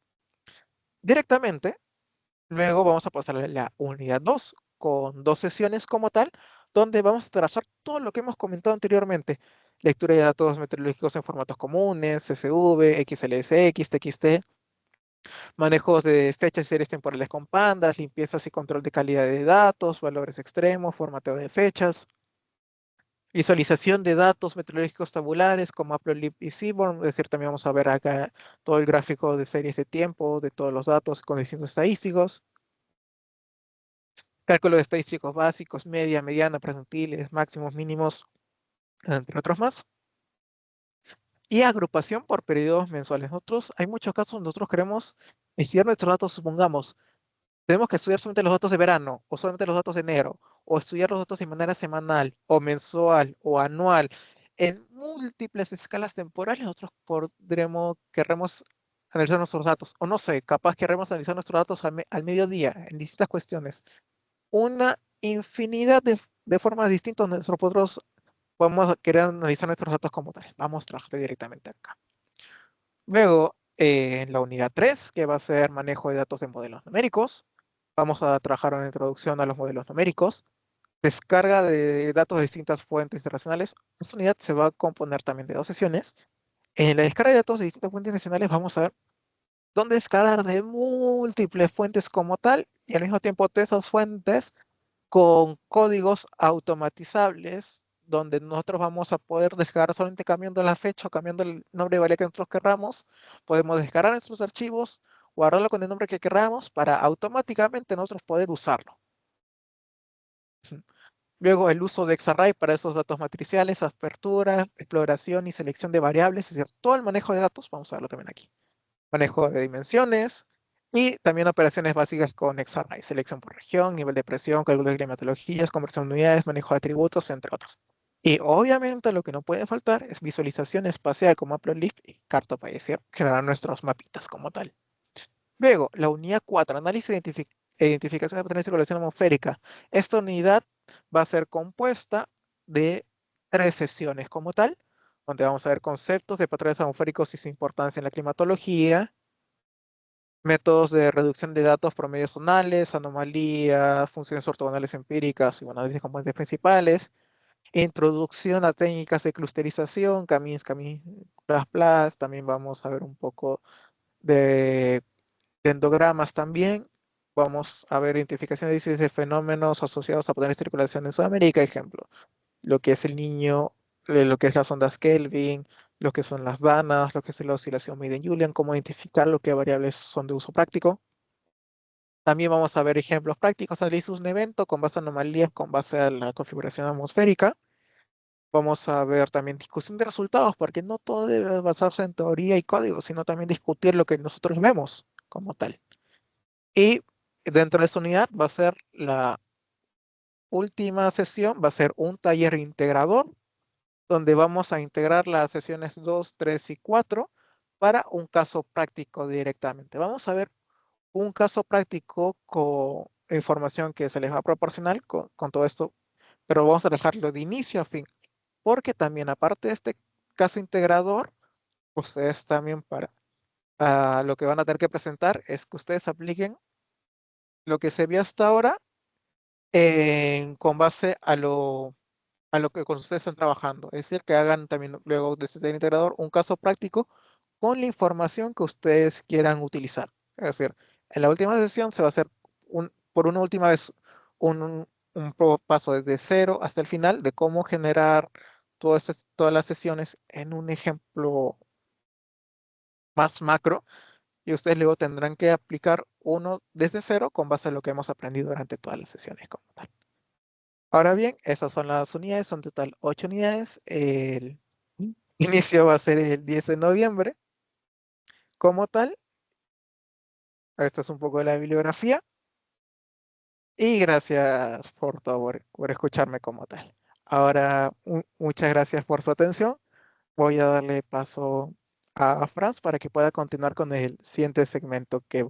Directamente, luego vamos a pasar a la unidad 2 con 2 sesiones como tal, donde vamos a trazar todo lo que hemos comentado anteriormente. Lectura de datos meteorológicos en formatos comunes, CSV, XLSX, TXT, manejos de fechas y series temporales con pandas, limpiezas y control de calidad de datos, valores extremos, formateo de fechas, visualización de datos meteorológicos tabulares como Matplotlib y Seaborn. Es decir, también vamos a ver acá todo el gráfico de series de tiempo, de todos los datos con distintos estadísticos. Cálculo de estadísticos básicos, media, mediana, percentiles, máximos, mínimos, entre otros más. Y agrupación por periodos mensuales. Nosotros, hay muchos casos donde nosotros queremos estudiar nuestros datos, supongamos, tenemos que estudiar solamente los datos de verano, o solamente los datos de enero, o estudiar los datos de manera semanal, o mensual, o anual, en múltiples escalas temporales. Nosotros querremos analizar nuestros datos, o no sé, capaz queremos analizar nuestros datos al mediodía, en distintas cuestiones. Una infinidad de formas distintas donde nosotros podemos querer analizar nuestros datos como tal. Vamos a trabajar directamente acá. Luego, En la unidad 3, que va a ser manejo de datos de modelos numéricos. Vamos a trabajar una introducción a los modelos numéricos. Descarga de datos de distintas fuentes internacionales. Esta unidad se va a componer también de dos sesiones. En la descarga de datos de distintas fuentes nacionales vamos a ver dónde descargar de múltiples fuentes como tal y al mismo tiempo de esas fuentes con códigos automatizables donde nosotros vamos a poder descargar solamente cambiando la fecha o cambiando el nombre de variable que nosotros querramos. Podemos descargar nuestros archivos, guardarlo con el nombre que queramos para automáticamente nosotros poder usarlo. Luego el uso de Xarray para esos datos matriciales, apertura, exploración y selección de variables, es decir, todo el manejo de datos, vamos a verlo también aquí. Manejo de dimensiones y también operaciones básicas con Xarray, selección por región, nivel de presión, cálculo de climatologías, conversión de unidades, manejo de atributos, entre otros. Y obviamente lo que no puede faltar es visualización espacial como Matplotlib y Cartopy, es decir, generar nuestros mapitas como tal. Luego, la unidad 4, análisis e identificación de patrones de circulación atmosférica. Esta unidad va a ser compuesta de 3 sesiones como tal, donde vamos a ver conceptos de patrones atmosféricos y su importancia en la climatología, métodos de reducción de datos promedios zonales, anomalías, funciones ortogonales empíricas y análisis de componentes principales, introducción a técnicas de clusterización, también vamos a ver un poco de endogramas también. Vamos a ver identificación de índices de fenómenos asociados a patrones de circulación en Sudamérica, ejemplo, lo que es el niño, lo que es las ondas Kelvin, lo que son las danas, lo que es la oscilación Miden-Julian, cómo identificar lo que variables son de uso práctico. También vamos a ver ejemplos prácticos, análisis de un evento con base a anomalías, con base a la configuración atmosférica. Vamos a ver también discusión de resultados, porque no todo debe basarse en teoría y código, sino también discutir lo que nosotros vemos como tal. Y dentro de esta unidad va a ser la última sesión, va a ser un taller integrador, donde vamos a integrar las sesiones 2, 3 y 4 para un caso práctico directamente. Vamos a ver un caso práctico con información que se les va a proporcionar con todo esto, pero vamos a dejarlo de inicio a fin, porque también aparte de este caso integrador, ustedes también lo que van a tener que presentar es que ustedes apliquen lo que se vio hasta ahora con base a lo que con ustedes están trabajando. Es decir, que hagan también luego de este integrador un caso práctico con la información que ustedes quieran utilizar. Es decir, en la última sesión se va a hacer por una última vez paso desde cero hasta el final de cómo generar todas las sesiones en un ejemplo más macro y ustedes luego tendrán que aplicar uno desde cero con base a lo que hemos aprendido durante todas las sesiones como tal. Ahora bien, esas son las unidades, son total 8 unidades. El inicio va a ser el 10 de noviembre. Como tal, esto es un poco de la bibliografía. Y gracias por todo, por escucharme como tal. Ahora, muchas gracias por su atención. Voy a darle paso a Franz para que pueda continuar con el siguiente segmento que,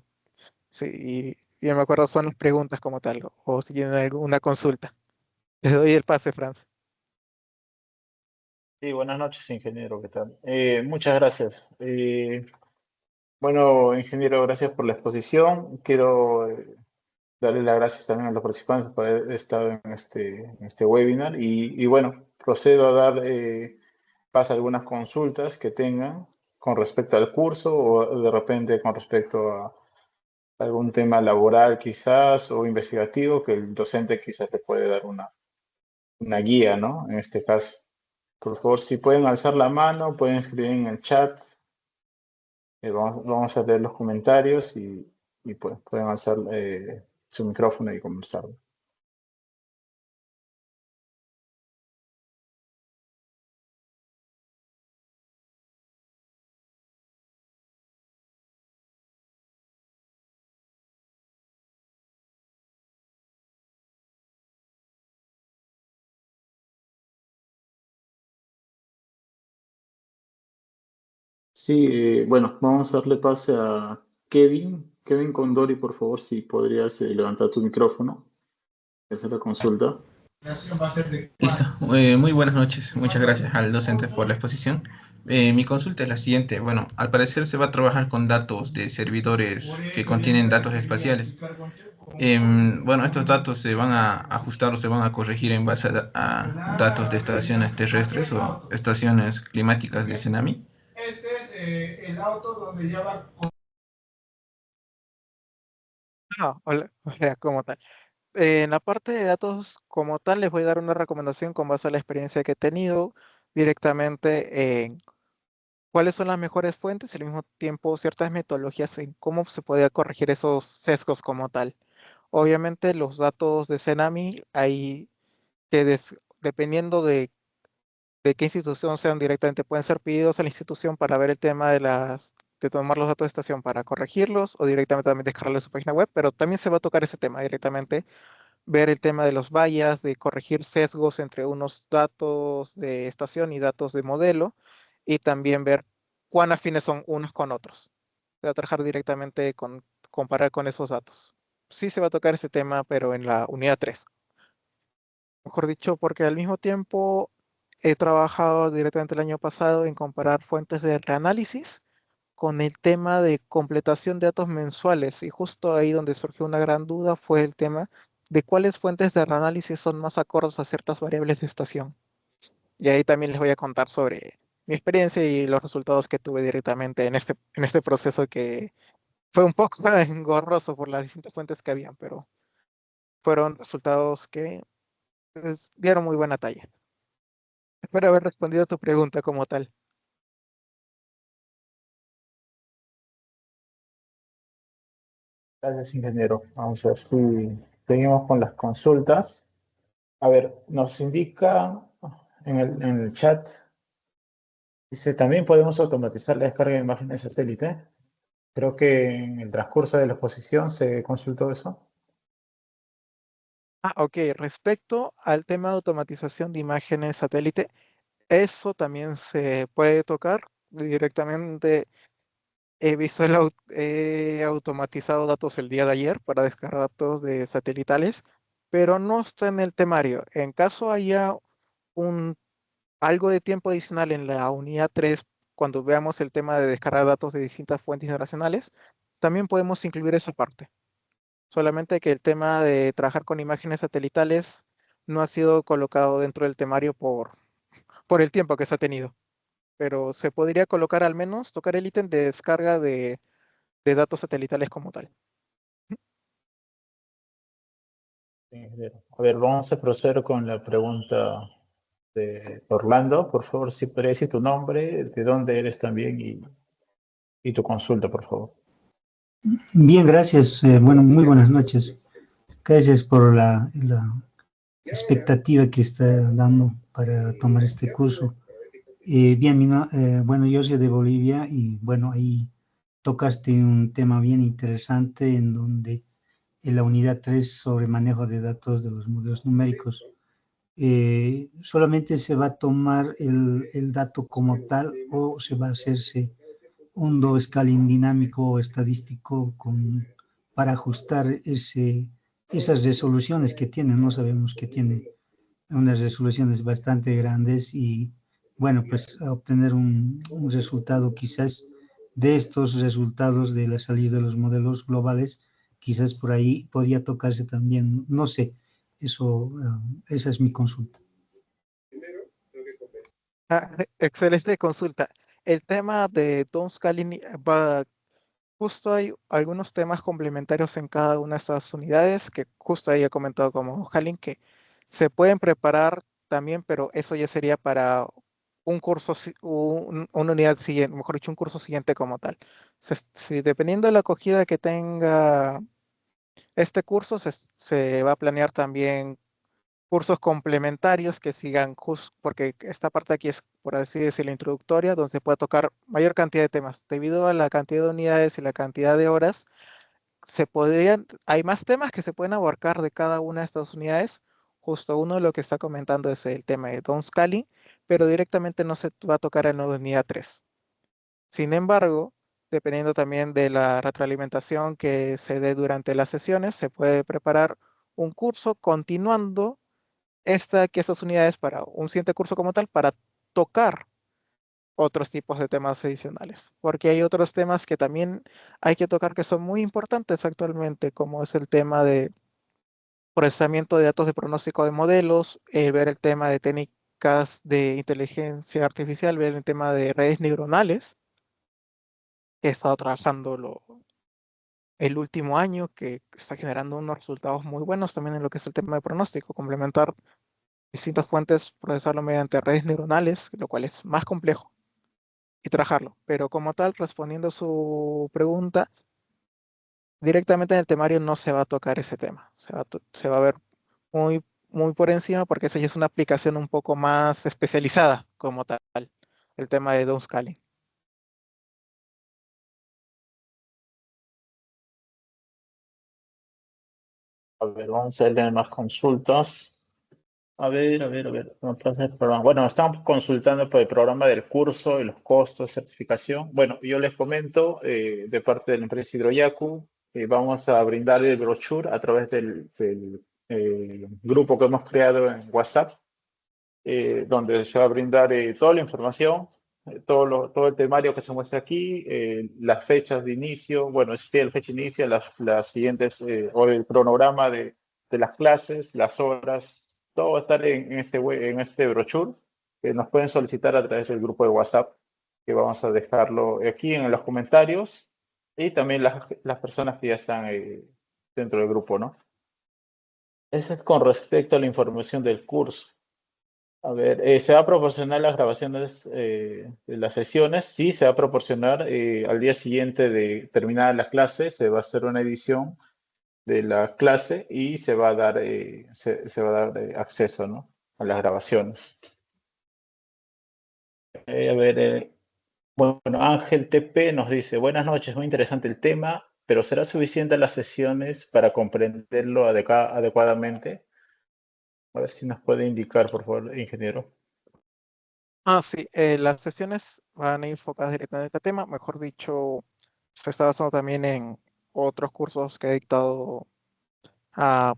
sí, yo me acuerdo, son las preguntas como tal, o si tienen alguna consulta. Le doy el pase, Franz. Sí, buenas noches, ingeniero, ¿qué tal? Muchas gracias. Bueno, ingeniero, gracias por la exposición. Quiero darle las gracias también a los participantes por haber estado en este webinar y bueno, procedo a dar paso a algunas consultas que tengan con respecto al curso o de repente con respecto a algún tema laboral quizás o investigativo que el docente quizás le puede dar una guía, ¿no? En este caso. Por favor, si pueden alzar la mano, pueden escribir en el chat. Vamos a leer los comentarios y pues, pueden alzar su micrófono y conversar. Sí, bueno, vamos a darle pase a Kevin. Kevin Condori, por favor, si podrías levantar tu micrófono y hacer la consulta. Listo. Muy buenas noches. Muchas gracias al docente por la exposición. Mi consulta es la siguiente. Bueno, al parecer se va a trabajar con datos de servidores que contienen datos espaciales. Bueno, estos datos se van a ajustar o se van a corregir en base a datos de estaciones terrestres o estaciones climáticas de tsunami. No, hola, hola, como tal. En la parte de datos como tal, les voy a dar una recomendación con base a la experiencia que he tenido directamente en cuáles son las mejores fuentes y al mismo tiempo ciertas metodologías en cómo se puede corregir esos sesgos como tal. Obviamente los datos de Cenami, hay que dependiendo de qué institución sean directamente, pueden ser pedidos a la institución para ver el tema de tomar los datos de estación para corregirlos o directamente también descargarlos de su página web, pero también se va a tocar ese tema directamente, ver el tema de los bias, de corregir sesgos entre unos datos de estación y datos de modelo, y también ver cuán afines son unos con otros. Se va a trabajar directamente con comparar con esos datos. Sí se va a tocar ese tema, pero en la unidad 3. Mejor dicho, porque al mismo tiempo he trabajado directamente el año pasado en comparar fuentes de reanálisis con el tema de completación de datos mensuales, y justo ahí donde surgió una gran duda fue el tema de cuáles fuentes de reanálisis son más acordes a ciertas variables de estación. Y ahí también les voy a contar sobre mi experiencia y los resultados que tuve directamente en este proceso, que fue un poco engorroso por las distintas fuentes que habían, pero fueron resultados que dieron muy buena talla. Espero haber respondido a tu pregunta como tal. Gracias, ingeniero. Vamos a ver si seguimos con las consultas. A ver, nos indica en el chat, dice, también podemos automatizar la descarga de imágenes de satélite. Creo que en el transcurso de la exposición se consultó eso. Ok. Respecto al tema de automatización de imágenes satélite, eso también se puede tocar directamente. He automatizado datos el día de ayer para descargar datos de satelitales, pero no está en el temario. En caso haya un algo de tiempo adicional en la unidad 3, cuando veamos el tema de descargar datos de distintas fuentes internacionales, también podemos incluir esa parte. Solamente que el tema de trabajar con imágenes satelitales no ha sido colocado dentro del temario por el tiempo que se ha tenido. Pero se podría colocar, al menos tocar el ítem de descarga de datos satelitales como tal. Ingeniero. A ver, vamos a proceder con la pregunta de Orlando. Por favor, si puedes decir tu nombre, de dónde eres también y tu consulta, por favor. Bien, gracias. Bueno, muy buenas noches. Gracias por la expectativa que está dando para tomar este curso. Bien, bueno, yo soy de Bolivia y bueno, ahí tocaste un tema bien interesante en donde en la unidad 3 sobre manejo de datos de los modelos numéricos. ¿Solamente se va a tomar el dato como tal o se va a hacerse un scaling dinámico o estadístico para ajustar esas resoluciones que tiene? No sabemos que tiene unas resoluciones bastante grandes y bueno, pues a obtener un resultado quizás de estos resultados de la salida de los modelos globales, quizás por ahí podría tocarse también, no sé, esa es mi consulta. Excelente consulta. El tema de downscaling justo hay algunos temas complementarios en cada una de estas unidades que justo ahí he comentado como Halin, que se pueden preparar también, pero eso ya sería para un curso, una unidad siguiente, mejor dicho, un curso siguiente como tal. Dependiendo de la acogida que tenga este curso, se va a planear también cursos complementarios que sigan porque esta parte aquí es, por así decirlo, introductoria, donde se puede tocar mayor cantidad de temas. Debido a la cantidad de unidades y la cantidad de horas, hay más temas que se pueden abarcar de cada una de estas unidades. Justo uno de lo que está comentando es el tema de downscaling, pero directamente no se va a tocar en la unidad 3. Sin embargo, dependiendo también de la retroalimentación que se dé durante las sesiones, se puede preparar un curso continuando estas unidades para un siguiente curso como tal, para tocar otros tipos de temas adicionales, porque hay otros temas que también hay que tocar que son muy importantes actualmente, como es el tema de procesamiento de datos de pronóstico de modelos, ver el tema de técnicas de inteligencia artificial, ver el tema de redes neuronales, que he estado trabajando el último año, que está generando unos resultados muy buenos también en lo que es el tema de pronóstico, complementar distintas fuentes, procesarlo mediante redes neuronales, lo cual es más complejo, y trabajarlo. Pero como tal, respondiendo a su pregunta, directamente en el temario no se va a tocar ese tema. Se va a ver muy, muy por encima porque esa ya es una aplicación un poco más especializada como tal, el tema de downscaling. A ver, vamos a leer más consultas. A ver. ¿Cómo pasa el programa? Bueno, estamos consultando por el programa del curso y los costos, certificación. Bueno, yo les comento de parte de la empresa Hidroyaku, vamos a brindar el brochure a través del grupo que hemos creado en WhatsApp, donde se va a brindar toda la información, todo el temario que se muestra aquí, las fechas de inicio, bueno, existía la fecha de inicio, las siguientes, o el cronograma de las clases, las horas, todo va a estar en este brochure que nos pueden solicitar a través del grupo de WhatsApp, que vamos a dejarlo aquí en los comentarios, y también las personas que ya están dentro del grupo, ¿no? Eso es con respecto a la información del curso. A ver, ¿se va a proporcionar las grabaciones de las sesiones? Sí, se va a proporcionar al día siguiente de terminada la clase, se va a hacer una edición de la clase y se va a dar, se va a dar acceso, ¿no?, a las grabaciones. A ver, bueno, Ángel TP nos dice, buenas noches, muy interesante el tema, pero ¿será suficiente las sesiones para comprenderlo adecuadamente? A ver si nos puede indicar, por favor, ingeniero. Sí, las sesiones van a ir enfocadas directamente a este tema, mejor dicho, se está basando también en otros cursos que he dictado ah,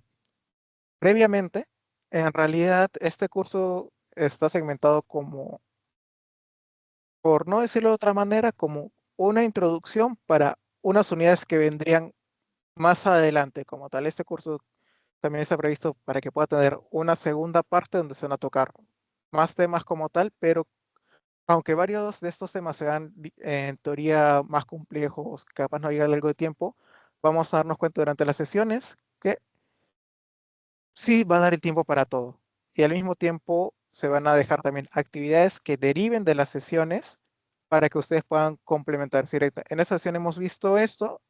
previamente. En realidad, este curso está segmentado como, por no decirlo de otra manera, como una introducción para unas unidades que vendrían más adelante como tal. Este curso también está previsto para que pueda tener una segunda parte donde se van a tocar más temas como tal, pero aunque varios de estos temas sean en teoría más complejos, capaz no llegar algo de tiempo, vamos a darnos cuenta durante las sesiones que sí va a dar el tiempo para todo. Y al mismo tiempo se van a dejar también actividades que deriven de las sesiones para que ustedes puedan complementar directa. En esta sesión hemos visto esto,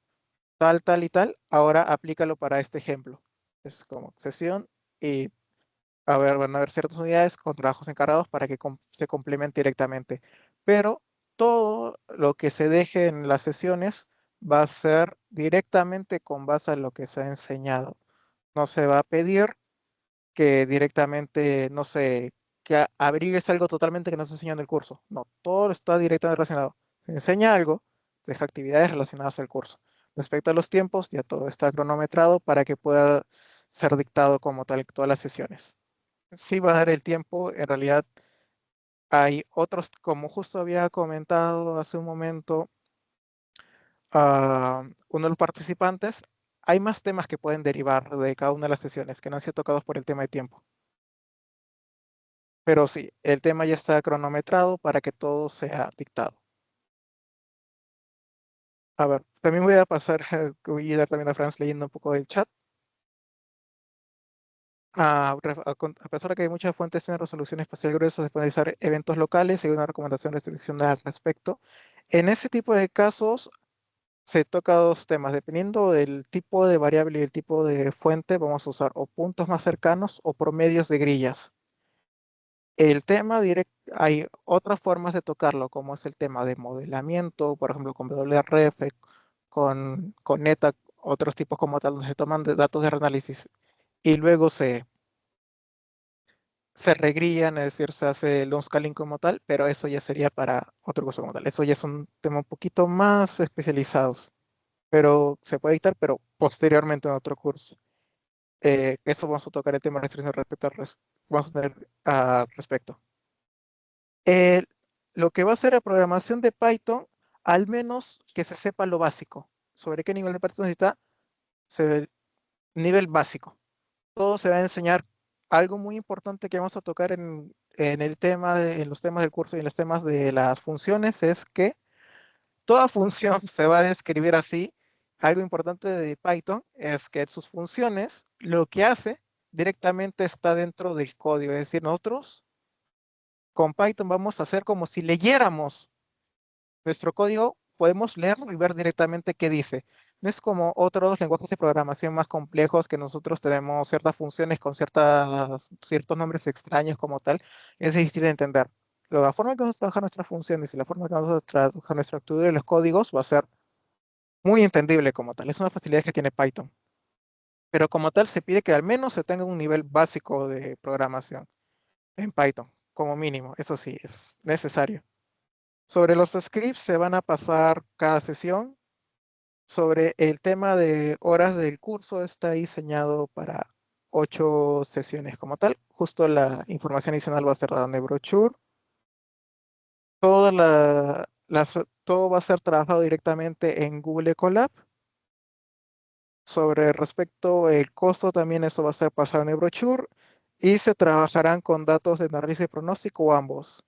tal y tal, ahora aplícalo para este ejemplo. Es como sesión y van a haber ciertas unidades con trabajos encargados para que se complemente directamente. Pero todo lo que se deje en las sesiones va a ser directamente con base a lo que se ha enseñado. No se va a pedir que directamente, no sé, que abrigues algo totalmente que no se enseñó en el curso. No, todo está directamente relacionado. Se enseña algo, se deja actividades relacionadas al curso. Respecto a los tiempos, ya todo está cronometrado para que pueda ser dictado como tal todas las sesiones. Sí va a dar el tiempo, en realidad hay otros, como justo había comentado hace un momento uno de los participantes, hay más temas que pueden derivar de cada una de las sesiones que no han sido tocados por el tema de tiempo. Pero sí, el tema ya está cronometrado para que todo sea dictado. A ver, también voy a pasar, voy a dar también a Franz leyendo un poco del chat. A pesar de que hay muchas fuentes en resolución espacial gruesa, se pueden realizar eventos locales y hay una recomendación restriccional al respecto. En ese tipo de casos se toca dos temas. Dependiendo del tipo de variable y el tipo de fuente, vamos a usar o puntos más cercanos o promedios de grillas. El tema directo, hay otras formas de tocarlo, como es el tema de modelamiento, por ejemplo, con WRF, con NETA, otros tipos como tal, donde se toman datos de reanálisis y luego se regrían, es decir, se hace el downscaling como tal, pero eso ya sería para otro curso como tal. Eso ya es un tema un poquito más especializados, pero se puede dictar, pero posteriormente en otro curso. Eso vamos a tocar el tema de restricción respecto al resto. vamos a tener al respecto. Lo que va a ser la programación de Python, al menos que se sepa lo básico. ¿Sobre qué nivel de Python necesita? Nivel básico. Todo se va a enseñar. Algo muy importante que vamos a tocar en los temas del curso y en los temas de las funciones es que toda función se va a describir así. Algo importante de Python es que sus funciones, lo que hace directamente está dentro del código. Es decir, nosotros con Python vamos a hacer como si leyéramos nuestro código, podemos leerlo y ver directamente qué dice. No es como otros lenguajes de programación más complejos que nosotros tenemos ciertas funciones con ciertos nombres extraños como tal. Es difícil de entender. La forma que vamos a trabajar nuestras funciones y la forma que vamos a trabajar nuestro estudio de los códigos va a ser muy entendible como tal. Es una facilidad que tiene Python. Pero como tal se pide que al menos se tenga un nivel básico de programación en Python, como mínimo. Eso sí, es necesario. Sobre los scripts se van a pasar cada sesión. Sobre el tema de horas del curso está diseñado para 8 sesiones como tal. Justo la información adicional va a ser dada en el brochure. Todo va a ser trabajado directamente en Google Colab. Sobre respecto el costo, también eso va a ser pasado en el brochure. Y se trabajarán con datos de análisis de pronóstico o ambos.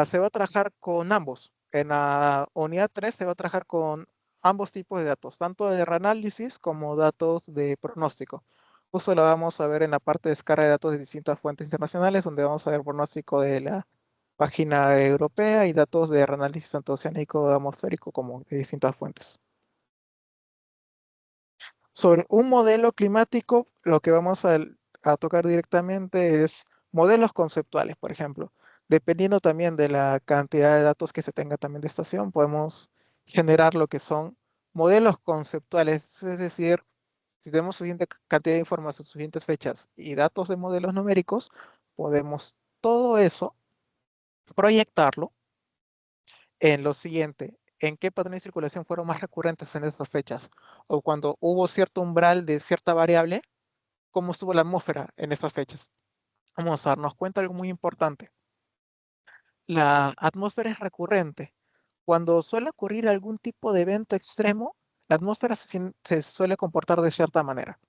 Se va a trabajar con ambos. En la unidad 3 se va a trabajar con ambos tipos de datos, tanto de reanálisis como datos de pronóstico. Justo lo vamos a ver en la parte de descarga de datos de distintas fuentes internacionales, donde vamos a ver pronóstico de la página europea y datos de reanálisis tanto oceánico, atmosférico como de distintas fuentes. Sobre un modelo climático, lo que vamos a tocar directamente es modelos conceptuales, por ejemplo. Dependiendo también de la cantidad de datos que se tenga también de estación, podemos generar lo que son modelos conceptuales, es decir, si tenemos suficiente cantidad de información, suficientes fechas y datos de modelos numéricos, podemos todo eso proyectarlo en lo siguiente, en qué patrones de circulación fueron más recurrentes en esas fechas, o cuando hubo cierto umbral de cierta variable, cómo estuvo la atmósfera en esas fechas. Vamos a darnos cuenta de algo muy importante. La atmósfera es recurrente. Cuando suele ocurrir algún tipo de evento extremo, la atmósfera se suele comportar de cierta manera.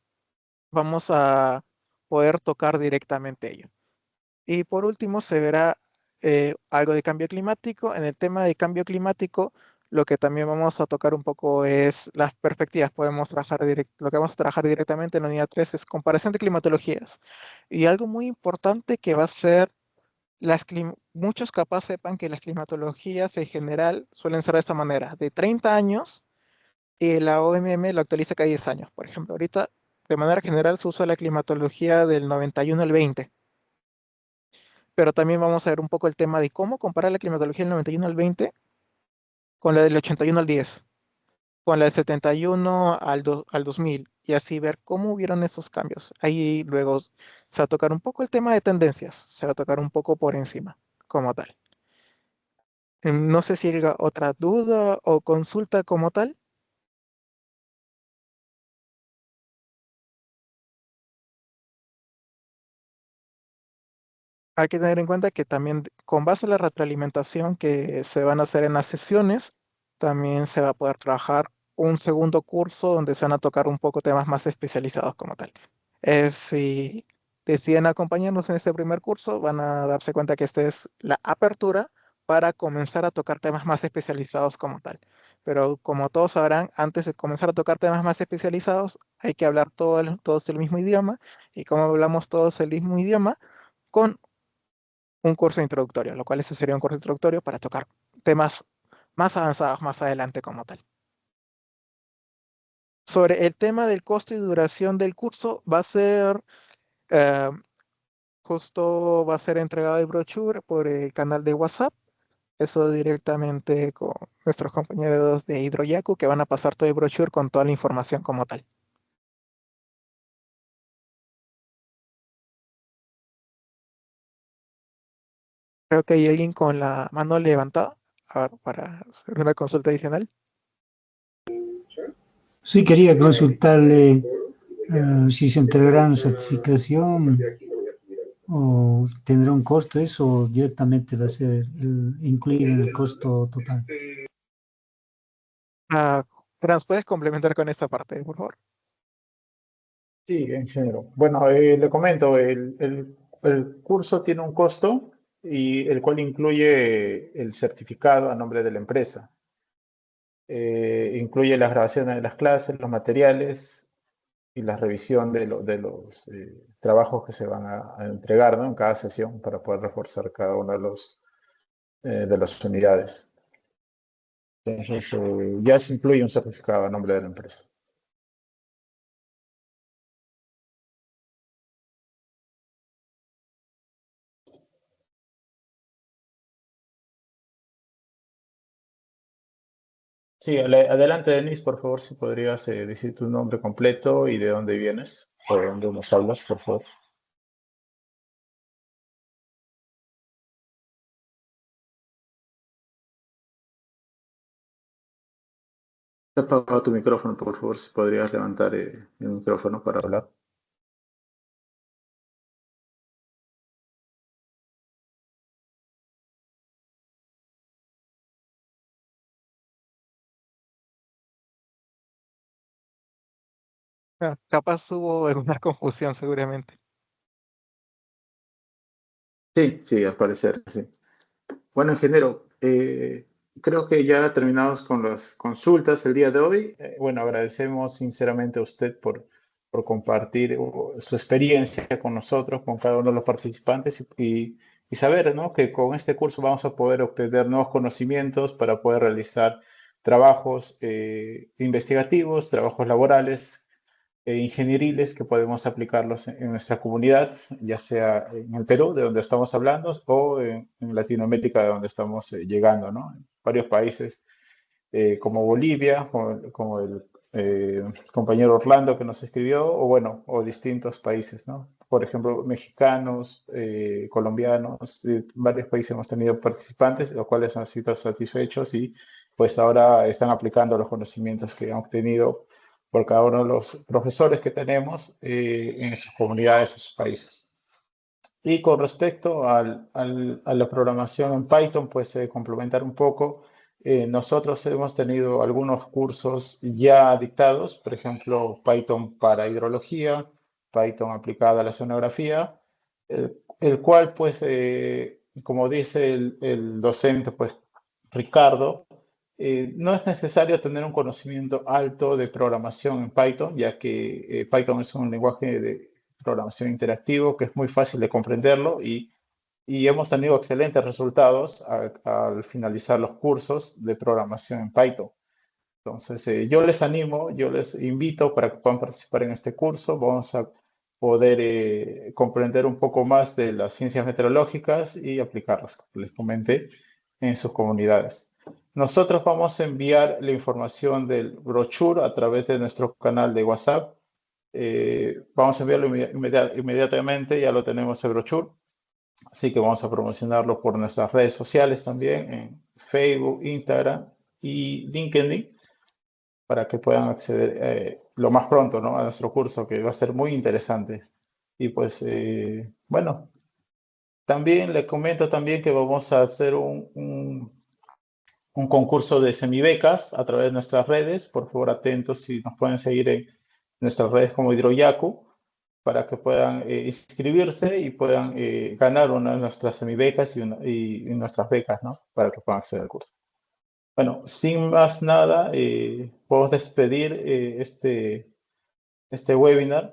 Vamos a poder tocar directamente ello. Y por último, se verá algo de cambio climático. En el tema de cambio climático, lo que también vamos a tocar un poco es las perspectivas. Lo que vamos a trabajar directamente en la unidad 3 es comparación de climatologías. Y algo muy importante que va a ser, muchos capaz sepan que las climatologías en general suelen ser de esta manera, de 30 años, y la OMM lo actualiza cada 10 años. Por ejemplo, ahorita, de manera general, se usa la climatología del 91 al 20. Pero también vamos a ver un poco el tema de cómo comparar la climatología del 91 al 20 con la del 81 al 10, con la del 71 al 2000, y así ver cómo hubieron esos cambios. Ahí luego se va a tocar un poco el tema de tendencias, se va a tocar un poco por encima, como tal. No sé si hay otra duda o consulta como tal. Hay que tener en cuenta que también con base a la retroalimentación que se van a hacer en las sesiones, también se va a poder trabajar un segundo curso donde se van a tocar un poco temas más especializados como tal. Si deciden acompañarnos en este primer curso, van a darse cuenta que esta es la apertura para comenzar a tocar temas más especializados como tal. Pero como todos sabrán, antes de comenzar a tocar temas más especializados, hay que hablar todos el mismo idioma. Y como hablamos todos el mismo idioma, con un curso introductorio, lo cual ese sería un curso introductorio para tocar temas más avanzados más adelante como tal. Sobre el tema del costo y duración del curso, eh, va a ser entregado el brochure por el canal de WhatsApp, eso directamente con nuestros compañeros de Hidroyaku que van a pasar todo el brochure con toda la información como tal. Creo que hay alguien con la mano levantada para hacer una consulta adicional. Sí, quería consultarle si se entregarán certificación ¿O tendrá un costo eso o directamente va a ser incluido en el costo total? Franz, ¿puedes complementar con esta parte, por favor? Sí, en género. Bueno, le comento, el curso tiene un costo y el cual incluye el certificado a nombre de la empresa. Incluye las grabaciones de las clases, los materiales y la revisión de los trabajos que se van a entregar, ¿no? En cada sesión para poder reforzar cada una de las unidades. Entonces, ya se incluye un certificado a nombre de la empresa. Sí, adelante, Denis, por favor, si podrías decir tu nombre completo y de dónde vienes o de dónde nos hablas, por favor. Te ha apagado tu micrófono, por favor, si podrías levantar el micrófono para hablar. Capaz hubo alguna confusión seguramente. Sí, sí, al parecer, sí. Bueno, ingeniero, creo que ya terminamos con las consultas el día de hoy. Bueno, agradecemos sinceramente a usted por compartir su experiencia con nosotros, con cada uno de los participantes y saber, ¿no? Que con este curso vamos a poder obtener nuevos conocimientos para poder realizar trabajos investigativos, trabajos laborales ingenieriles que podemos aplicarlos en nuestra comunidad, ya sea en el Perú, de donde estamos hablando, o en Latinoamérica, de donde estamos llegando, ¿no? En varios países como Bolivia, como el compañero Orlando que nos escribió, o bueno, o distintos países, ¿no? Por ejemplo, mexicanos, colombianos, varios países hemos tenido participantes, los cuales han sido satisfechos y pues ahora están aplicando los conocimientos que han obtenido por cada uno de los profesores que tenemos en sus comunidades, en sus países. Y con respecto a la programación en Python, pues complementar un poco, nosotros hemos tenido algunos cursos ya dictados, por ejemplo, Python para hidrología, Python aplicada a la oceanografía, el cual, pues, como dice el docente, pues, Ricardo, no es necesario tener un conocimiento alto de programación en Python, ya que Python es un lenguaje de programación interactivo que es muy fácil de comprenderlo y hemos tenido excelentes resultados al finalizar los cursos de programación en Python. Entonces, yo les animo, yo les invito para que puedan participar en este curso. Vamos a poder comprender un poco más de las ciencias meteorológicas y aplicarlas, como les comenté, en sus comunidades. Nosotros vamos a enviar la información del brochure a través de nuestro canal de WhatsApp. Vamos a enviarlo inmediatamente, ya lo tenemos el brochure. Así que vamos a promocionarlo por nuestras redes sociales también, en Facebook, Instagram y LinkedIn, para que puedan acceder lo más pronto, ¿no? A nuestro curso, que va a ser muy interesante. Y pues, bueno, también le comento también que vamos a hacer un concurso de semibecas a través de nuestras redes. Por favor, atentos si nos pueden seguir en nuestras redes como Hidroyaku para que puedan inscribirse y puedan ganar una de nuestras semibecas y nuestras becas, ¿no? Para que puedan acceder al curso. Bueno, sin más nada, podemos despedir este webinar.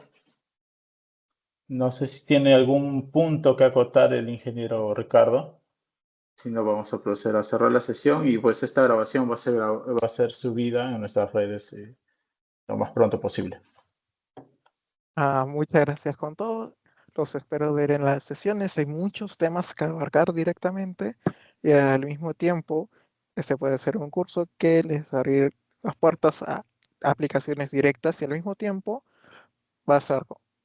No sé si tiene algún punto que acotar el ingeniero Ricardo. Si no, vamos a proceder a cerrar la sesión y pues esta grabación va a ser subida en nuestras redes lo más pronto posible. Muchas gracias con todo. Los espero ver en las sesiones. Hay muchos temas que abarcar directamente y al mismo tiempo este puede ser un curso que les va a abrir las puertas a aplicaciones directas y al mismo tiempo va a ser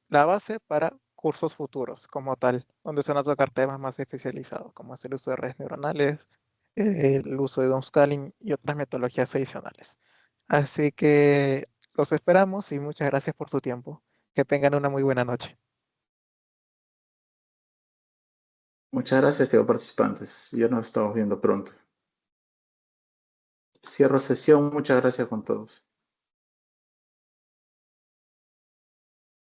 la base para cursos futuros como tal, donde se van a tocar temas más especializados como es el uso de redes neuronales, el uso de downscaling y otras metodologías adicionales. Así que los esperamos y muchas gracias por su tiempo. Que tengan una muy buena noche. Muchas gracias, estimados participantes. Ya nos estamos viendo pronto. Cierro sesión. Muchas gracias con todos.